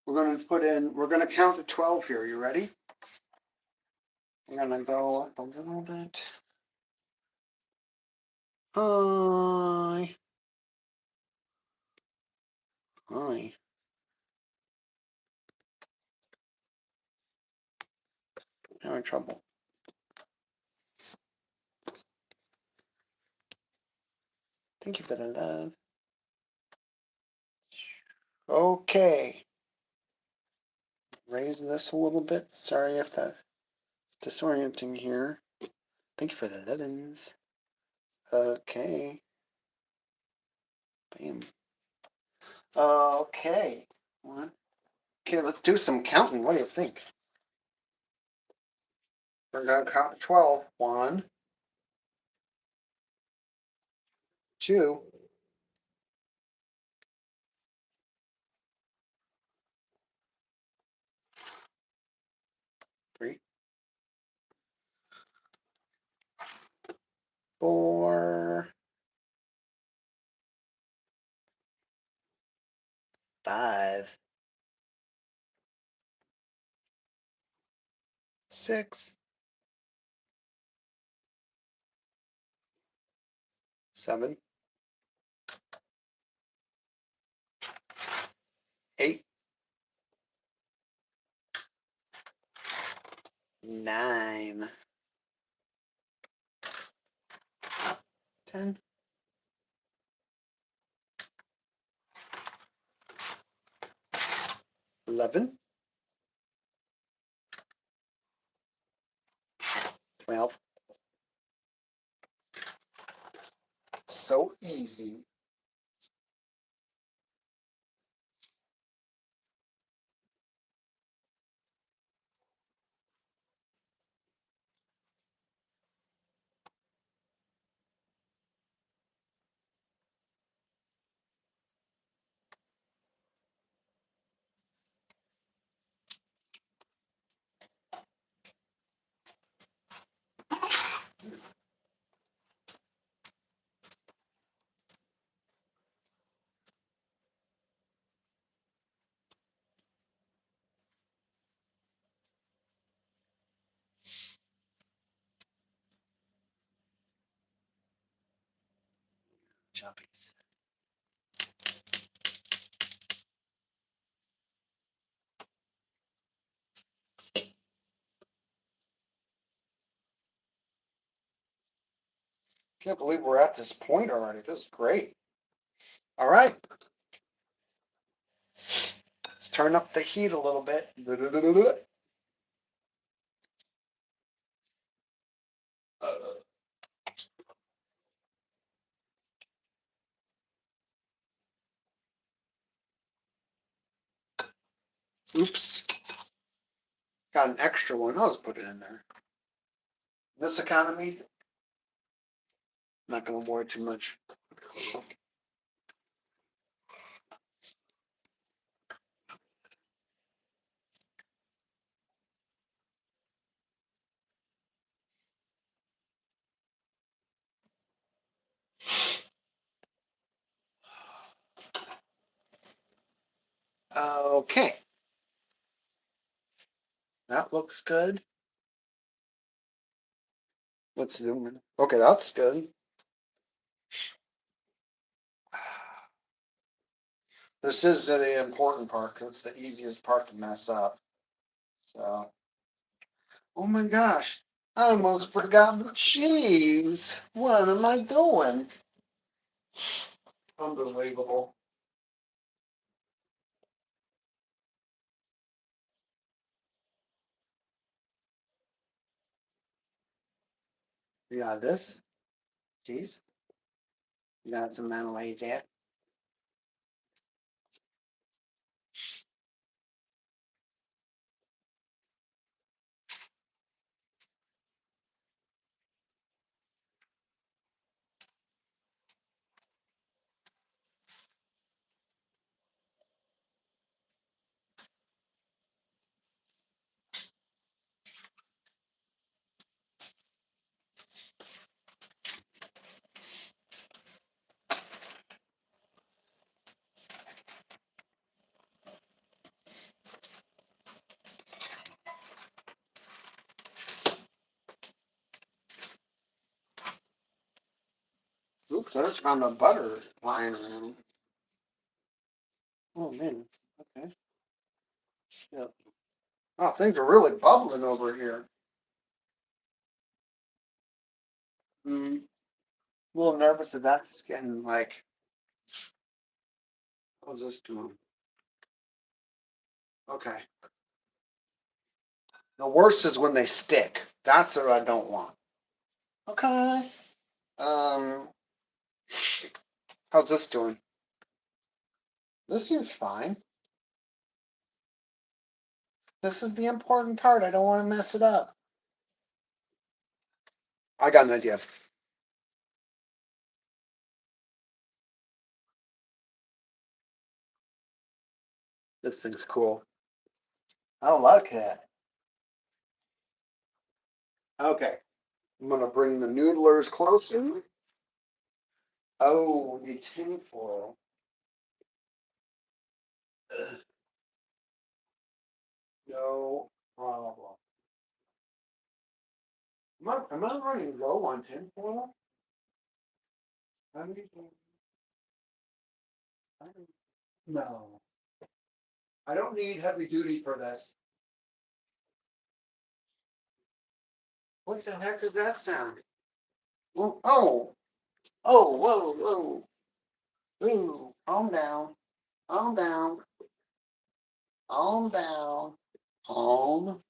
We're gonna count to 12 here. You ready? I'm gonna go up a little bit. Hi. Hi. Having trouble. Thank you for the love. Okay. Raise this a little bit. Sorry if that's disorienting here. Thank you for the lessons. Okay. Bam. Okay. One. Okay, let's do some counting. What do you think? We're gonna count to 12. 1, 2, 3, 4, 5, 6, 7, 8, 9, 10, 11, 12. So easy. Choppies. Can't believe we're at this point already. This is great. All right. Let's turn up the heat a little bit. Oops. Got an extra one. I'll just put it in there. This economy, not going to worry too much. Okay. That looks good. Let's zoom in. Okay, that's good. This is the important part because it's the easiest part to mess up. So, oh my gosh, I almost forgot the cheese. What am I doing? Unbelievable. You got this? Cheese? You got some marmalade there? Oops, I just found a butter lying around. Oh man, okay. Yep. Oh, things are really bubbling over here. A little nervous that that's getting like, how's this doing? Okay. The worst is when they stick. That's what I don't want. Okay. Um, how's this doing? This seems fine. This is the important part. I don't want to mess it up. I got an idea. This thing's cool. I like that. Okay. I'm gonna bring the noodlers closer. Oh, we need tinfoil. No problem. Am I running low on tinfoil? I need to- No. I don't need heavy duty for this. What the heck does that sound? Oh, whoa, whoa. Ooh, calm down. Calm down. Calm down. Calm.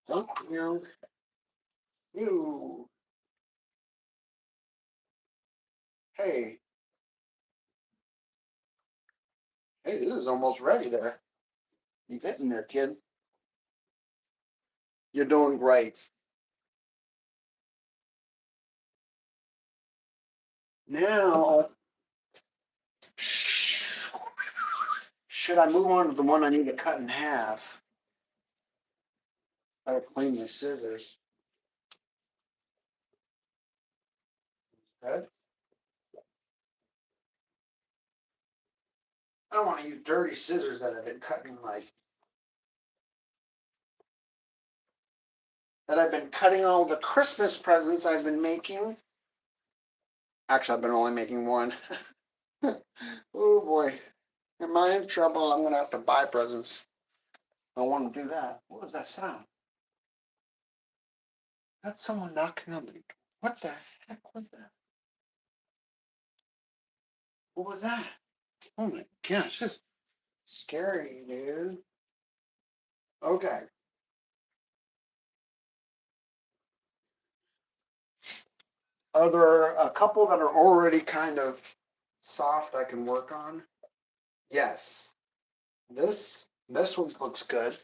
Thank you. You. Hey, hey, this is almost ready there. You getting there, kid? You're doing great. Now, should I move on to the one I need to cut in half? I gotta clean my scissors. Good. I don't want to use dirty scissors that have been cutting all the Christmas presents I've been making. Actually, I've been only making one. Oh boy. Am I in trouble? I'm gonna have to buy presents. I don't want to do that. What was that sound? That's someone knocking on the door. What the heck was that? What was that? Oh my gosh, that's scary, dude. Okay. Are there a couple that are already kind of soft I can work on? Yes. This one looks good.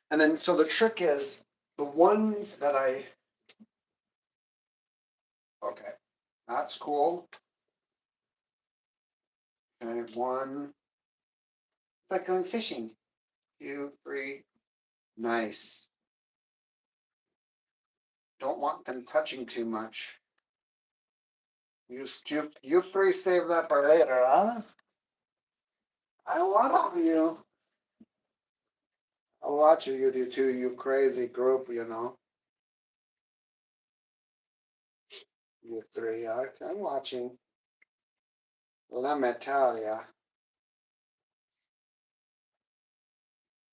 And then so the trick is the ones that okay, that's cool. Okay, one. It's like going fishing. Two, three. Nice. Don't want them touching too much. You three save that for later, huh? I want you. I'll watch you do too, you crazy group, you know. You three, I'm watching. Let me tell ya.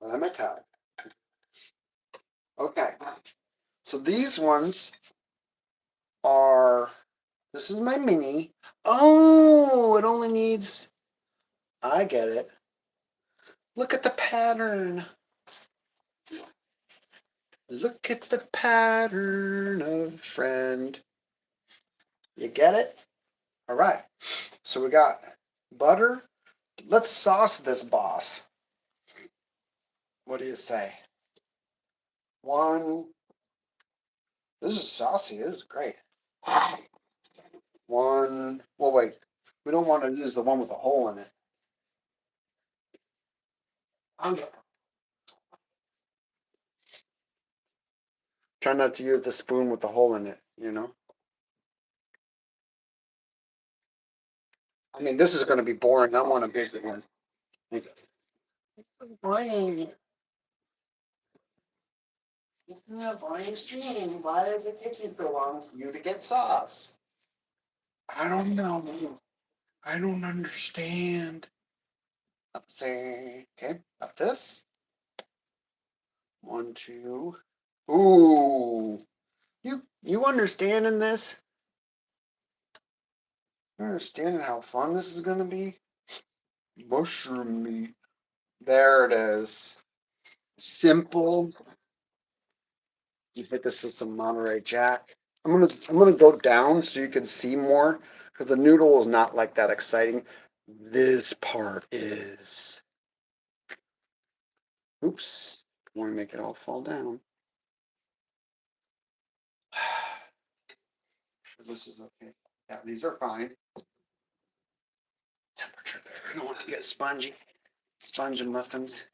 Let me tell you. Okay. So these ones are, this is my mini. Oh, it only needs, I get it. Look at the pattern. Look at the pattern of friend. You get it? All right. So we got butter. Let's sauce this boss. What do you say? One. This is saucy. This is great. One. Well, wait. We don't want to use the one with a hole in it. I'm trying not to use the spoon with the hole in it, you know? I mean, this is going to be boring. I want a bigger one. Boring. This is a boring stream. Why does it take you so long for you to get sauce? I don't know. I don't understand. Let's see. Okay, got this. One, two. Ooh. You understanding this? You understanding how fun this is gonna be? Mushroom meat. There it is. Simple. You think this is some Monterey Jack? I'm gonna go down so you can see more because the noodle is not like that exciting. This part is. Oops. I want to make it all fall down. Sure this is okay. Yeah, these are fine. Temperature there. I don't want to get spongy. Sponge and muffins.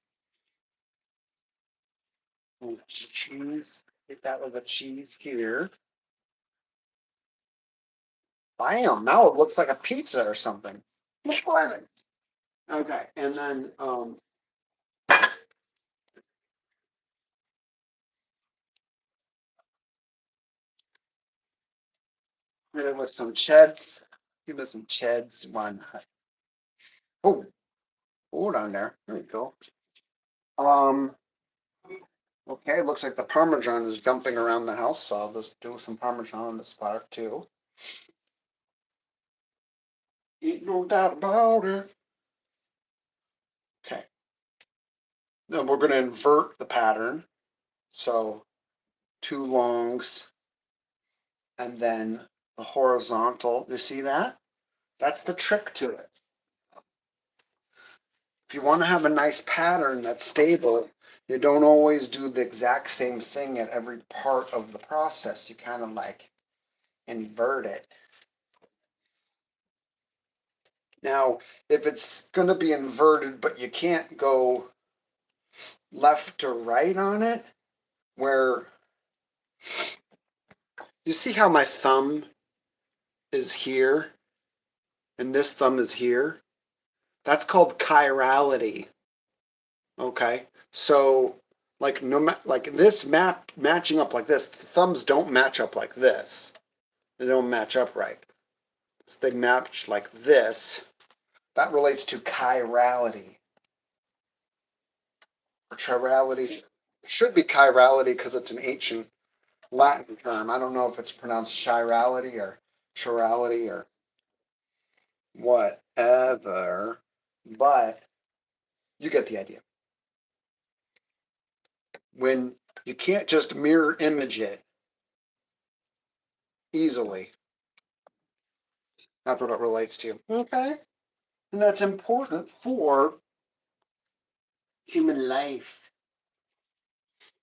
And cheese. Get that with a cheese here. Bam! Now it looks like a pizza or something. Okay, and then hit it with some cheds. Give it some cheds. Why not? Oh, hold on there. There we go. Um. Okay, looks like the Parmesan is jumping around the house, so I'll just do some Parmesan on this part too. Ain't no doubt about it. Okay. Then we're going to invert the pattern. So two longs and then the horizontal. You see that? That's the trick to it. If you want to have a nice pattern that's stable, you don't always do the exact same thing at every part of the process. You kind of like invert it. Now, if it's going to be inverted, but you can't go left to right on it, where you see how my thumb is here and this thumb is here? That's called chirality. Okay, so like like this matching up like this, the thumbs don't match up like this. They don't match up right. So they match like this. That relates to chirality. Or chirality. It should be chirality because it's an ancient Latin term. I don't know if it's pronounced chirality or chirality or whatever, but you get the idea. When you can't just mirror image it easily, that's what it relates to. Okay? And that's important for human life.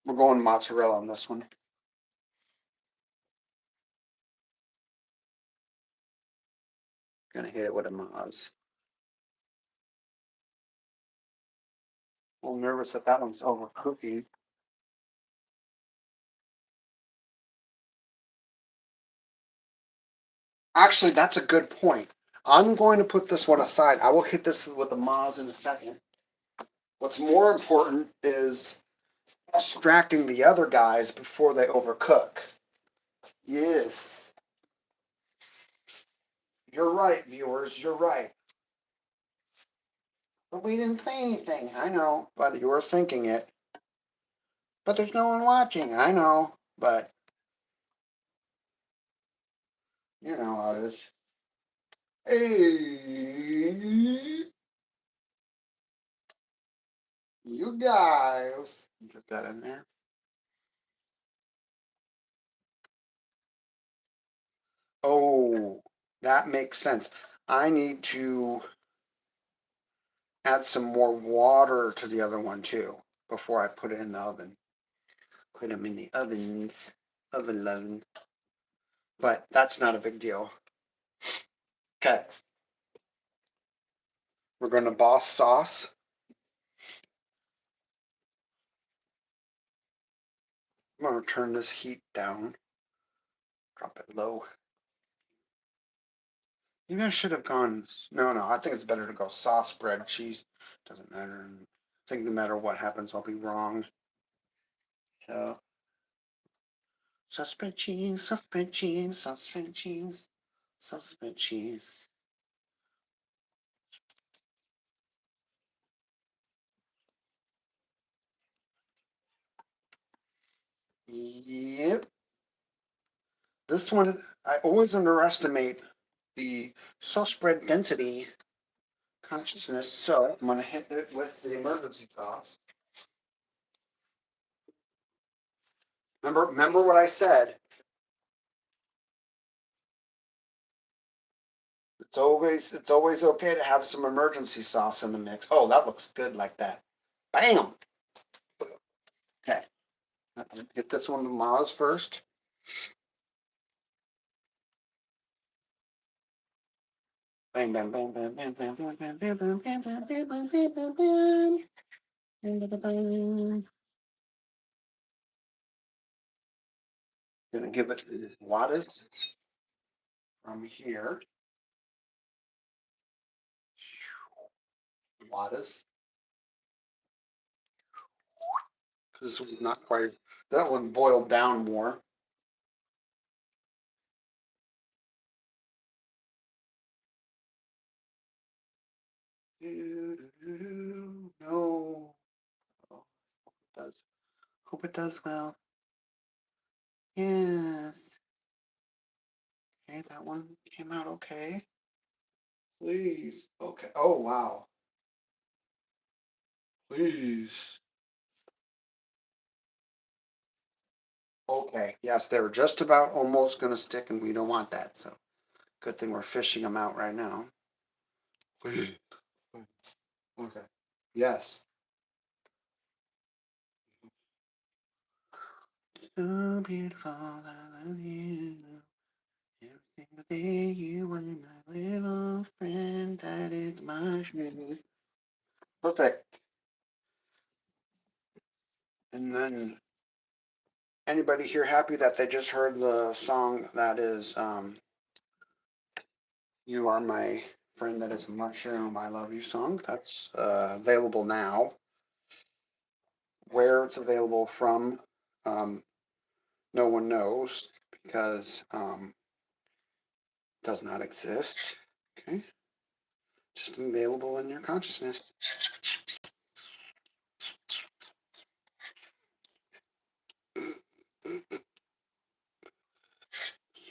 We're going mozzarella on this one. Gonna hit it with a Moz. A little nervous that that one's overcooking. Actually, that's a good point. I'm going to put this one aside. I will hit this with the Moz in a second. What's more important is extracting the other guys before they overcook. Yes. You're right, viewers. You're right. But we didn't say anything. I know, but you were thinking it. But there's no one watching. I know, but you know how it is. Hey, you guys. Get that in there. Oh, that makes sense. I need to add some more water to the other one too before I put it in the oven. Put them in the oven. But that's not a big deal. Okay, we're going to boss sauce. I'm going to turn this heat down. Drop it low. Maybe I should have gone. No, I think it's better to go sauce, bread, cheese. Doesn't matter. I think no matter what happens, I'll be wrong. So, suspend cheese, suspend cheese, suspend cheese, suspend cheese. Yep. This one, I always underestimate the sauce bread density consciousness. So I'm going to hit it with the emergency sauce. Remember what I said. It's always okay to have some emergency sauce in the mix. Oh, that looks good like that. Bam. Okay. Hit this one with Maz first. Bam, bam, bam, bam, bam, bam, bam, bam, bam, bam, bam, bam, bam, bam, bam, bam, bam. Gonna give it wattas from here. Wattas. Because this one's not quite. That one boiled down more. No. Oh, it does. Hope it does well. Yes. Okay, that one came out okay. Please. Okay. Oh, wow. Please. Okay. Yes, they were just about almost going to stick, and we don't want that. So good thing we're fishing them out right now. Please. Okay. Yes. So beautiful, I love you. Every single day you were my little friend. That is my dream. Perfect. And then anybody here happy that they just heard the song that is You Are My Friend That Is a Mushroom, I Love You song? That's available now. Where it's available from, um, no one knows because does not exist. Okay. Just available in your consciousness. This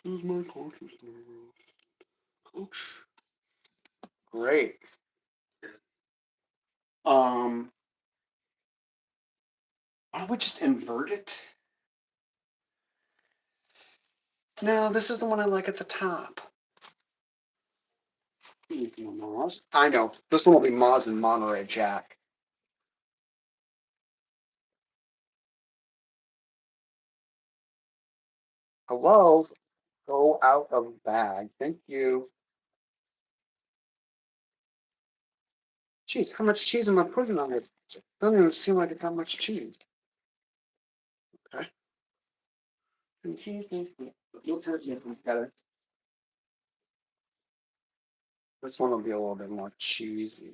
is my consciousness. Coach. Great. Why don't we just invert it? No, this is the one I like at the top. I know. This one will be Moz and Monterey Jack. Hello? Go out of bag. Thank you. Jeez, how much cheese am I putting on it? Doesn't even seem like it's that much cheese. Okay. We'll turn it together. This one will be a little bit more cheesy.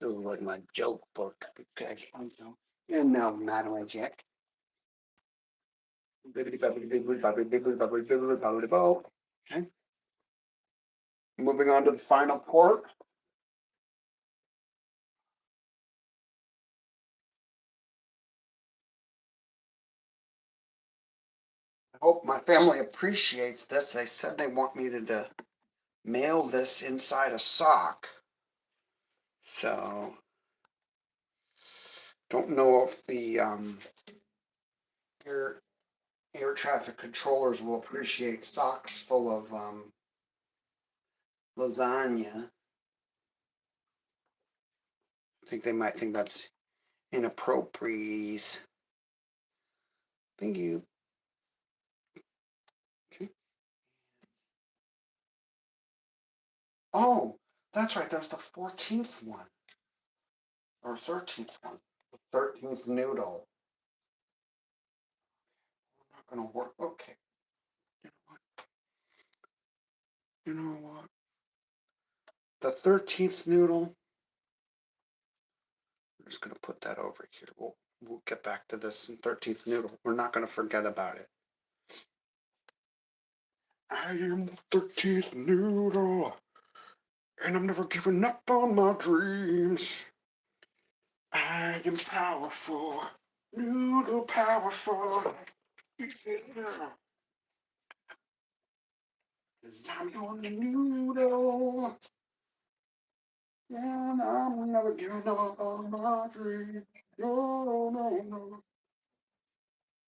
This is like my joke book. Okay. And now Monterey Jack. Okay. Moving on to the final port. I hope my family appreciates this. They said they want me to mail this inside a sock. So don't know if the here air traffic controllers will appreciate socks full of lasagna. I think they might think that's inappropriate. Thank you. Okay. Oh, that's right. There's the 14th one or 13th one. The 13th noodle. Not gonna work. Okay. You know what? You know what? The 13th noodle. I'm just gonna put that over here. We'll get back to this in 13th noodle. We're not gonna forget about it. I am the 13th noodle, and I'm never giving up on my dreams. I am powerful, noodle powerful. Yeah. 'Cause I'm your noodle, and I'm never giving up on my dreams. No, no, no.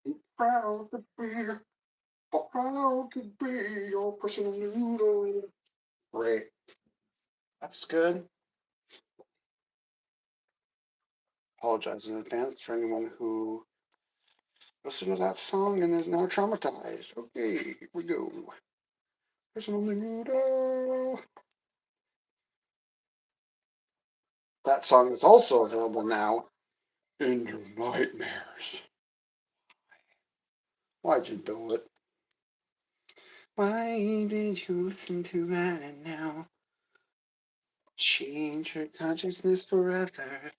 I'm proud to be your personal noodle. Great. That's good. Apologize in advance for anyone who listened to that song and is now traumatized. Okay, here we go. Personal noodle. That song is also available now in your nightmares. Why'd you do it? Why did you listen to that and now change your consciousness forever?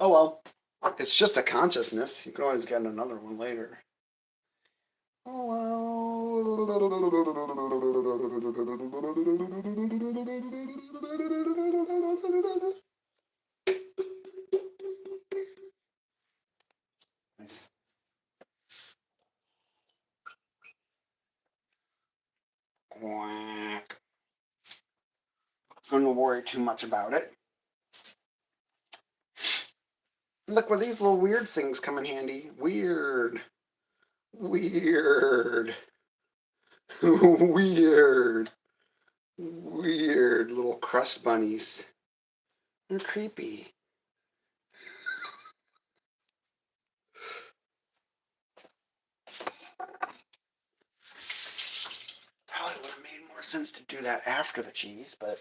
Oh well, it's just a consciousness. You can always get another one later. Oh well. Nice. Quack. Don't worry too much about it. Look where these little weird things come in handy. Weird. Weird. Weird. Weird little crust bunnies. They're creepy. Probably would have made more sense to do that after the cheese, but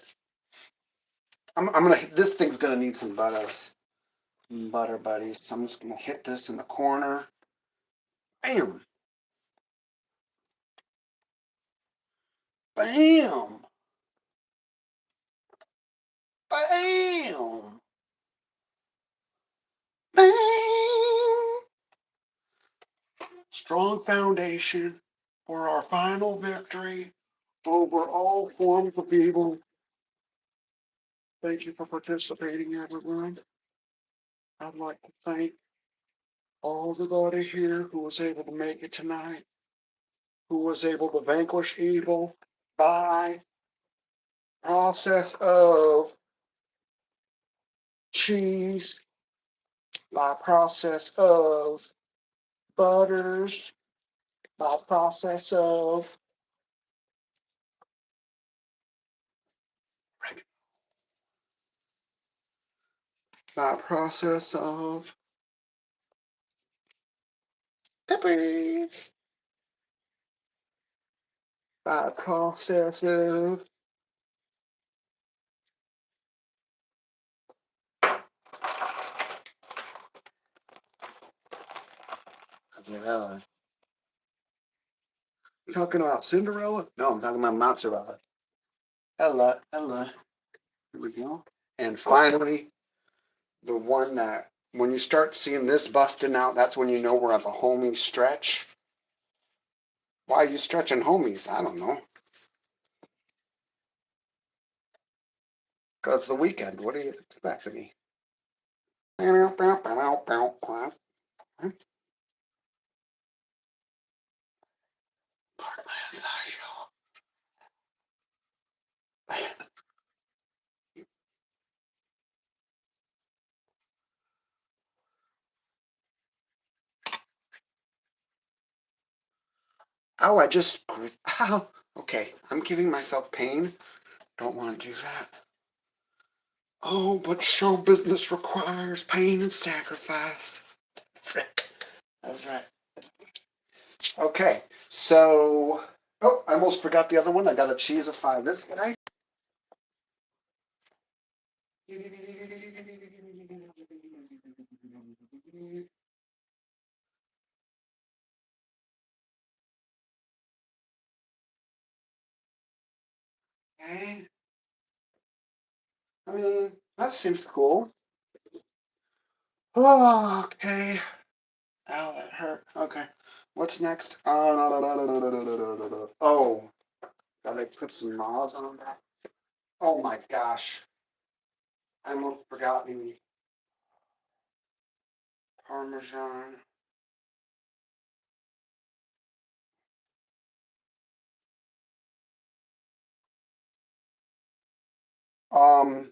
this thing's gonna need some butter buddies. So I'm just gonna hit this in the corner. Bam! Bam! Bam! Bam! Strong foundation for our final victory over all forms of evil. Thank you for participating, everyone. I'd like to thank everybody here who was able to make it tonight, who was able to vanquish evil by process of cheese, by process of butters, by process of peppers, by process of mozzarella. You talking about Cinderella? No, I'm talking about mozzarella. Ella, Ella. Here we go. And finally, the one that when you start seeing this busting out, that's when you know we're at the homie stretch. Why are you stretching homies? I don't know. Because it's the weekend. What do you expect of me? Ow, I just, ow. Okay, I'm giving myself pain. Don't want to do that. Oh, but show business requires pain and sacrifice. That's right. Okay, so, oh, I almost forgot the other one. I got a cheese of 5. This guy. Okay. I mean, that seems cool. Oh, okay. Ow, that hurt. Okay. What's next? Oh, gotta put some mods on that. Oh my gosh. I almost forgot the Parmesan. Um,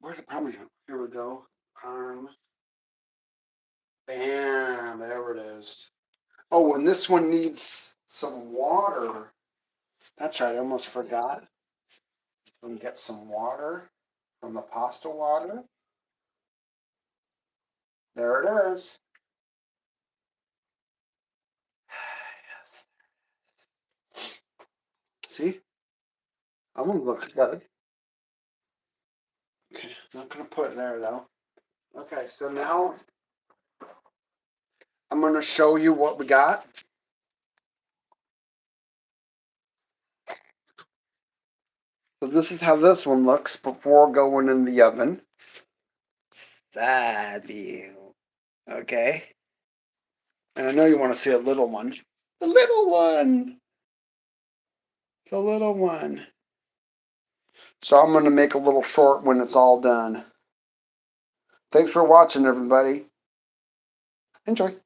where's the Parmesan? Here we go. Parm. Bam, there it is. Oh, and this one needs some water. That's right, I almost forgot. We can get some water from the pasta water. There it is. Yes. See? That one looks good. Okay, not gonna put it there though. Okay, so now I'm gonna show you what we got. So this is how this one looks before going in the oven. Side view. Okay. And I know you want to see a little one. The little one. The little one. So I'm going to make a little short when it's all done. Thanks for watching, everybody. Enjoy.